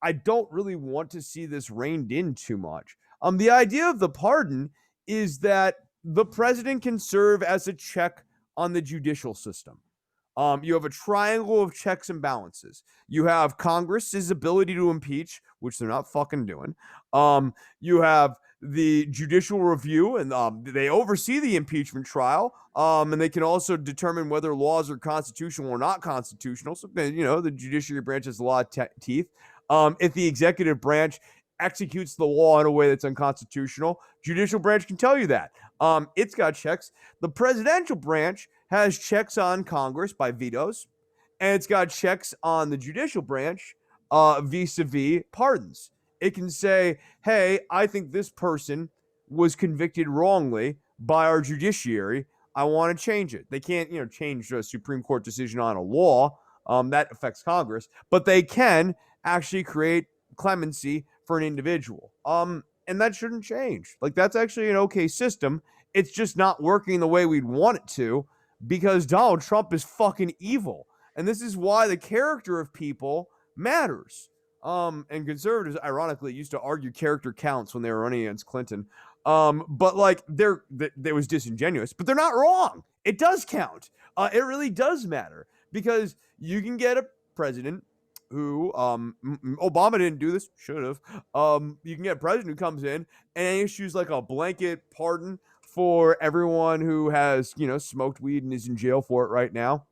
[SPEAKER 1] I don't really want to see this reined in too much. The idea of the pardon is that the president can serve as a check on the judicial system. You have a triangle of checks and balances. You have Congress's ability to impeach, which they're not fucking doing. You have the judicial review, and they oversee the impeachment trial. And they can also determine whether laws are constitutional or not constitutional. So, the judiciary branch has a lot of teeth. If the executive branch executes the law in a way that's unconstitutional, judicial branch can tell you that. It's got checks. The presidential branch has checks on Congress by vetoes, and it's got checks on the judicial branch vis-a-vis pardons. It can say, hey, I think this person was convicted wrongly by our judiciary. I want to change it. They can't, change a Supreme Court decision on a law, That affects Congress, but they can actually create clemency for an individual. And that shouldn't change. Like, that's actually an okay system. It's just not working the way we'd want it to because Donald Trump is fucking evil. And this is why the character of people matters. And conservatives, ironically, used to argue character counts when they were running against Clinton. But like they was disingenuous, but they're not wrong. It does count. It really does matter because you can get a president who Obama didn't do this, should have. You can get a president who comes in and issues like a blanket pardon for everyone who has, smoked weed and is in jail for it right now.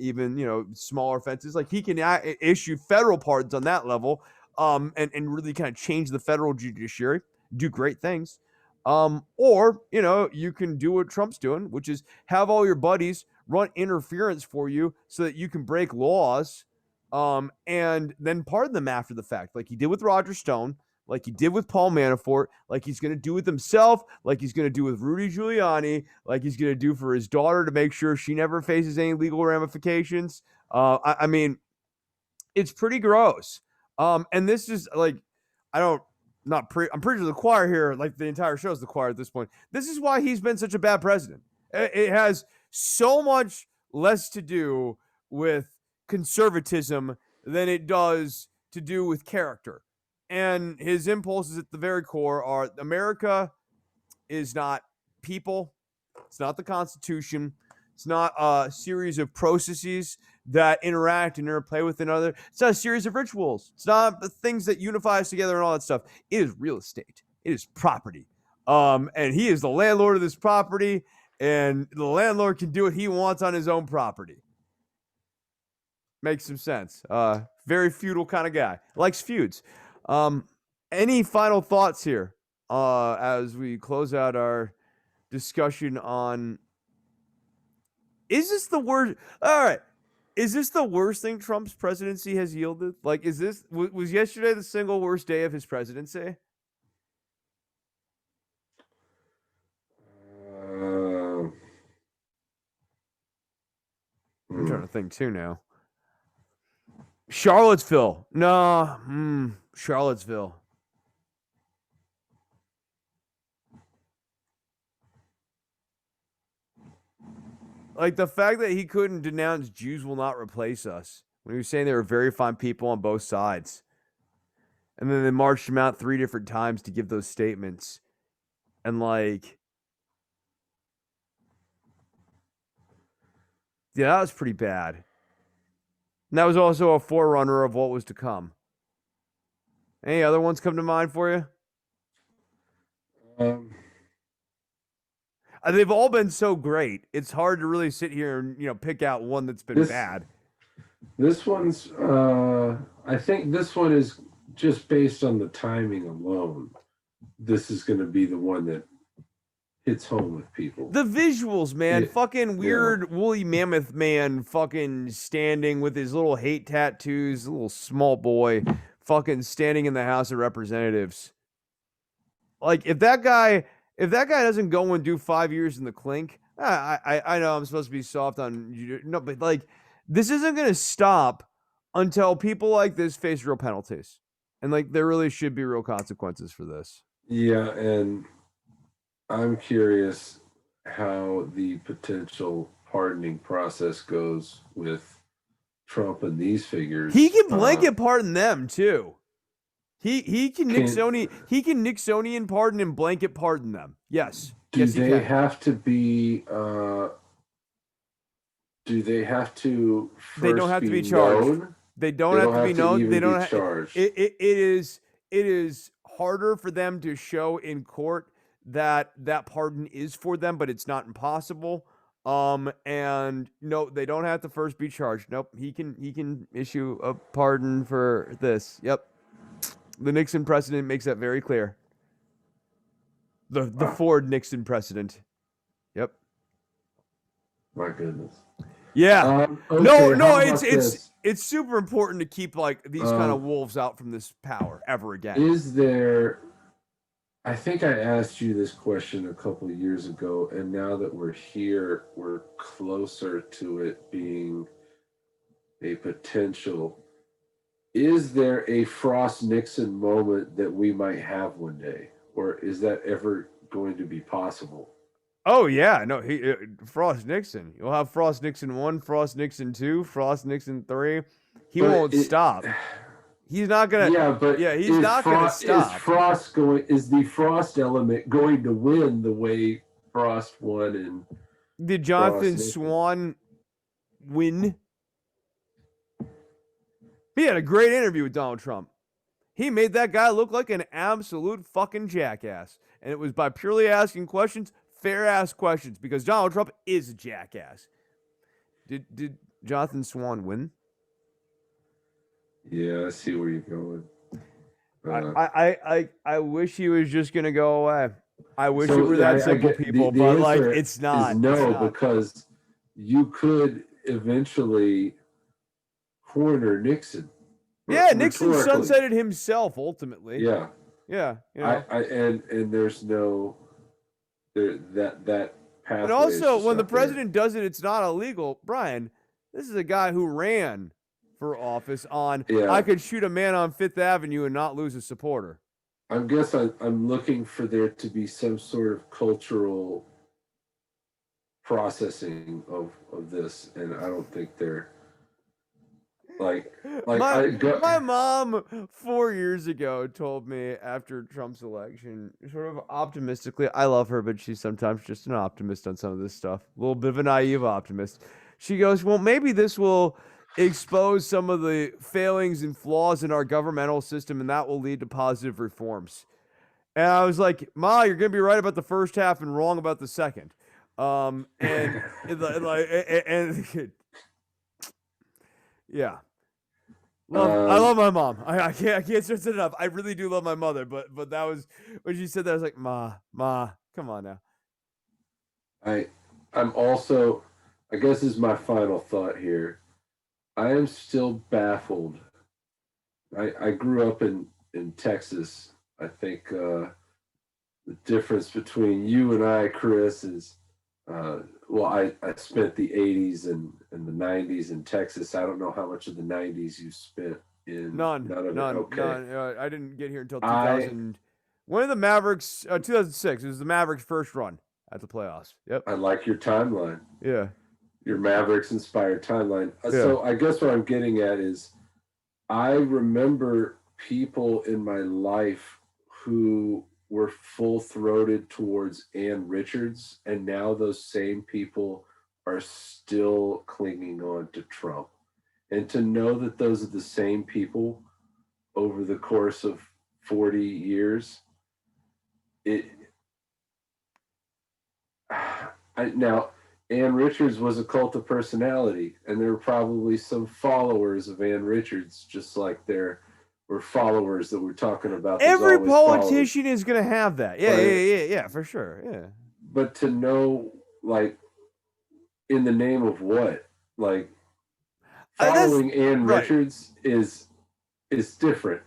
[SPEAKER 1] Even smaller offenses, like he can issue federal pardons on that level, and really kind of change the federal judiciary, do great things. Or you can do what Trump's doing, which is have all your buddies run interference for you so that you can break laws, and then pardon them after the fact, like he did with Roger Stone, like he did with Paul Manafort, like he's going to do with himself, like he's going to do with Rudy Giuliani, like he's going to do for his daughter to make sure she never faces any legal ramifications. I mean, it's pretty gross. And this is like, I don't, I'm preaching to the choir here. Like the entire show is the choir at this point. This is why he's been such a bad president. It has so much less to do with conservatism than it does to do with character. And his impulses at the very core are America is not people. It's not the Constitution. It's not a series of processes that interact and interplay with another. It's not a series of rituals. It's not the things that unify us together and all that stuff. It is real estate. It is property. And he is the landlord of this property, and the landlord can do what he wants on his own property. Makes some sense. Very feudal kind of guy. Likes feuds. Any final thoughts here as we close out our discussion on, is this the worst? All right. Is this the worst thing Trump's presidency has yielded? Like, was yesterday the single worst day of his presidency? I'm trying to think too now. Charlottesville. No. Charlottesville. Like the fact that he couldn't denounce Jews will not replace us when he was saying they were very fine people on both sides. And then they marched him out 3 different times to give those statements. And like, yeah, that was pretty bad. And that was also a forerunner of what was to come. Any other ones come to mind for you? They've all been so great. It's hard to really sit here and pick out one that's been bad.
[SPEAKER 2] This one's I think this one is just based on the timing alone. This is going to be the one that hits home with people.
[SPEAKER 1] The visuals, man. Fucking weird woolly mammoth man fucking standing with his little hate tattoos, little small boy fucking standing in the House of Representatives. Like, if that guy doesn't go and do 5 years in the clink, I know I'm supposed to be soft on, no, but like, this isn't going to stop until people like this face real penalties. And like, there really should be real consequences for this.
[SPEAKER 2] Yeah, and I'm curious how the potential pardoning process goes with Trump and these figures.
[SPEAKER 1] He can blanket pardon them too. He can Nixonian pardon and blanket pardon them. Yes.
[SPEAKER 2] Do they have to be? Do they have to?
[SPEAKER 1] They don't have to be charged. They don't have to be known. They don't have to be charged. It is harder for them to show in court that pardon is for them, but it's not impossible. And no, they don't have to first be charged. Nope, he can issue a pardon for this. Yep. The Nixon precedent makes that very clear. The Ford Nixon precedent. Yep.
[SPEAKER 2] My goodness.
[SPEAKER 1] Yeah.
[SPEAKER 2] Okay,
[SPEAKER 1] no, it's super important to keep like these kind of wolves out from this power ever again.
[SPEAKER 2] Is there, I think I asked you this question a couple of years ago, and now that we're here, we're closer to it being a potential. Is there a Frost Nixon moment that we might have one day, or is that ever going to be possible?
[SPEAKER 1] Oh yeah, no, he Frost Nixon. You'll have Frost Nixon 1, Frost Nixon 2, Frost Nixon 3. He
[SPEAKER 2] But
[SPEAKER 1] won't stop. He's not gonna.
[SPEAKER 2] yeah, but
[SPEAKER 1] Yeah, he's not gonna stop.
[SPEAKER 2] is the Frost element going to win the way Frost won and
[SPEAKER 1] Did
[SPEAKER 2] Frost
[SPEAKER 1] Jonathan
[SPEAKER 2] Nixon?
[SPEAKER 1] Swan win? He had a great interview with Donald Trump. He made that guy look like an absolute fucking jackass. And it was by purely asking questions, fair ass questions, because Donald Trump is a jackass. Did Jonathan Swan win?
[SPEAKER 2] Yeah, I see where you're going.
[SPEAKER 1] I wish he was just gonna go away. I wish
[SPEAKER 2] So
[SPEAKER 1] it were that
[SPEAKER 2] I
[SPEAKER 1] simple,
[SPEAKER 2] get
[SPEAKER 1] people,
[SPEAKER 2] the
[SPEAKER 1] but like
[SPEAKER 2] answer
[SPEAKER 1] it's not.
[SPEAKER 2] is no,
[SPEAKER 1] it's not.
[SPEAKER 2] because you could eventually corner Nixon.
[SPEAKER 1] Yeah, Nixon
[SPEAKER 2] rhetorically.
[SPEAKER 1] sunsetted himself ultimately.
[SPEAKER 2] Yeah,
[SPEAKER 1] Yeah, you know.
[SPEAKER 2] and there's no that pathway.
[SPEAKER 1] And also, when the president does it, it's not illegal. Brian, this is a guy who ran for office on I could shoot a man on Fifth Avenue and not lose a supporter.
[SPEAKER 2] I guess I'm looking for there to be some sort of cultural processing of this, and I don't think they're like
[SPEAKER 1] my mom 4 years ago told me after Trump's election, sort of optimistically, I love her, but she's sometimes just an optimist on some of this stuff, a little bit of a naive optimist. She goes, well, maybe this will expose some of the failings and flaws in our governmental system, and that will lead to positive reforms. And I was like, Ma, you're gonna be right about the first half and wrong about the second. And yeah. I love my mom. I can't stress it enough. I really do love my mother, but that was when she said that, I was like, Ma, come on now.
[SPEAKER 2] I'm also, I guess this is my final thought here. I am still baffled. I grew up in Texas. I think the difference between you and I, Chris, is well, I spent the 80s and the 90s in Texas. I don't know how much of the 90s you spent in.
[SPEAKER 1] None.
[SPEAKER 2] Okay.
[SPEAKER 1] None. I didn't get here until 2000. When did the Mavericks? 2006. It was the Mavericks' first run at the playoffs. Yep.
[SPEAKER 2] I like your timeline.
[SPEAKER 1] Yeah.
[SPEAKER 2] Your Mavericks-inspired timeline. So I guess what I'm getting at is I remember people in my life who were full-throated towards Ann Richards, and now those same people are still clinging on to Trump. And to know that those are the same people over the course of 40 years, now Ann Richards was a cult of personality, and there were probably some followers of Ann Richards, just like there were followers that we're talking about.
[SPEAKER 1] Every politician is going to have that. Yeah, for sure. Yeah.
[SPEAKER 2] But to know, like, in the name of what? Like, following Ann Richards is different.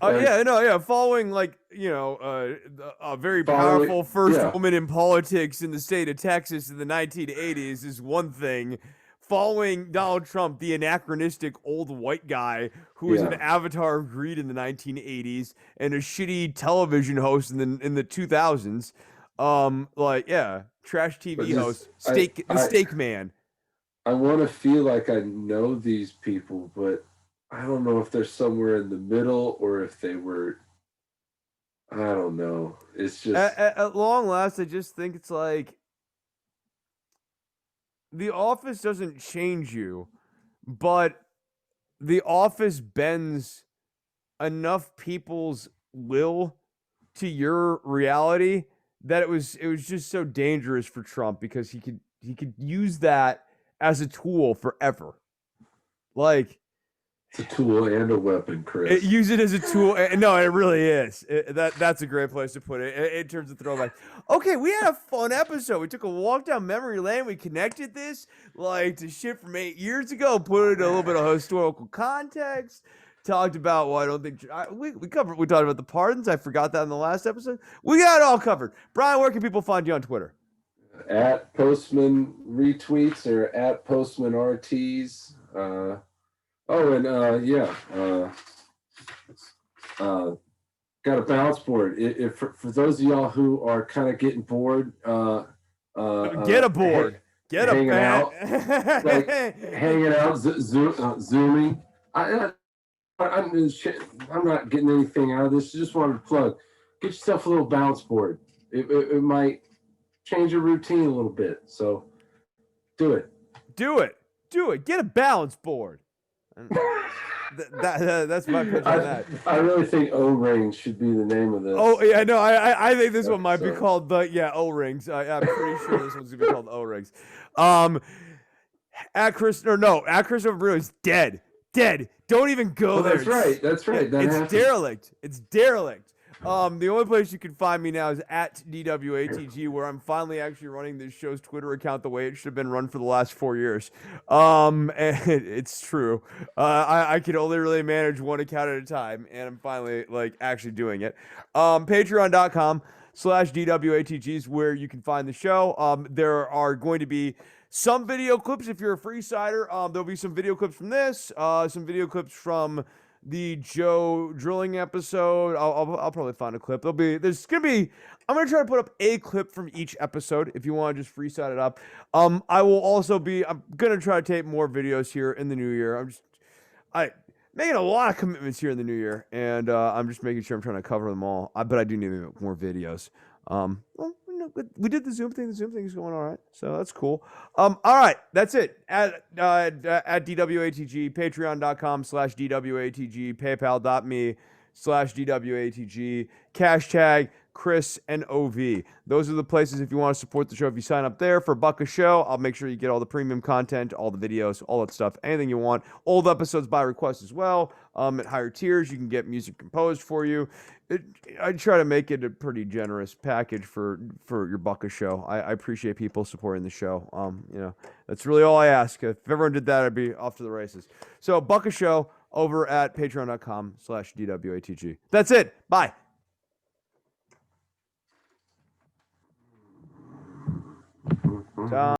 [SPEAKER 1] Following, like, a very powerful first woman in politics in the state of Texas in the 1980s is one thing. Following Donald Trump, the anachronistic old white guy who was an avatar of greed in the 1980s and a shitty television host in the 2000s, trash TV host, steak man.
[SPEAKER 2] I want to feel like I know these people, but I don't know if they're somewhere in the middle or if they were. I don't know. It's just
[SPEAKER 1] at long last, I just think it's like the office doesn't change you, but the office bends enough people's will to your reality that it was just so dangerous for Trump because he could use that as a tool forever. Like,
[SPEAKER 2] it's a tool and a weapon, Chris.
[SPEAKER 1] Use it as a tool. No, it really is. That's a great place to put it in terms of throwback. Okay, we had a fun episode. We took a walk down memory lane. We connected this to shit from 8 years ago. Put it in a little bit of historical context. Talked about I don't think we covered. We talked about the pardons. I forgot that in the last episode. We got it all covered. Brian, where can people find you on Twitter?
[SPEAKER 2] At Postman Retweets or at Postman RTs. Got a balance board. If for those of y'all who are kind of getting bored,
[SPEAKER 1] Get a board. Get
[SPEAKER 2] hanging
[SPEAKER 1] a
[SPEAKER 2] out, like hanging out, zooming. I'm not getting anything out of this. Just wanted to plug. Get yourself a little balance board. It might change your routine a little bit. So do it.
[SPEAKER 1] Do it. Get a balance board. That's my pitch on that.
[SPEAKER 2] I really think O-rings should be the name of this.
[SPEAKER 1] Oh yeah, no, I think this one might be called the O-rings. I'm pretty sure this one's gonna be called O-rings. At Christopher Bruno is dead. Don't even go there.
[SPEAKER 2] That's right.
[SPEAKER 1] It's derelict. The only place you can find me now is at DWATG, where I'm finally actually running this show's Twitter account the way it should have been run for the last 4 years. And it's true. I can only really manage one account at a time, and I'm finally actually doing it. Patreon.com/DWATG is where you can find the show. There are going to be some video clips if you're a free sider. There'll be some video clips from this, some video clips from the Joe drilling episode. I'll probably find a clip. I'm gonna try to put up a clip from each episode if you want to just freestyle it up. I'm gonna try to tape more videos here in the new year. I'm making a lot of commitments here in the new year, and I'm just making sure I'm trying to cover them all. But I do need more videos. We did the Zoom thing. The Zoom thing is going all right, so that's cool. All right, that's it. At DWATG, patreon.com/DWATG, paypal.me/DWATG, hashtag Chris and OV. Those are the places if you want to support the show. If you sign up there for $1 a show, I'll make sure you get all the premium content, all the videos, all that stuff, anything you want. Old episodes by request as well. At higher tiers, you can get music composed for you. I try to make it a pretty generous package for your $1 a show. I appreciate people supporting the show. That's really all I ask. If everyone did that, I'd be off to the races. So $1 a show over at patreon.com/DWATG. That's it. Bye.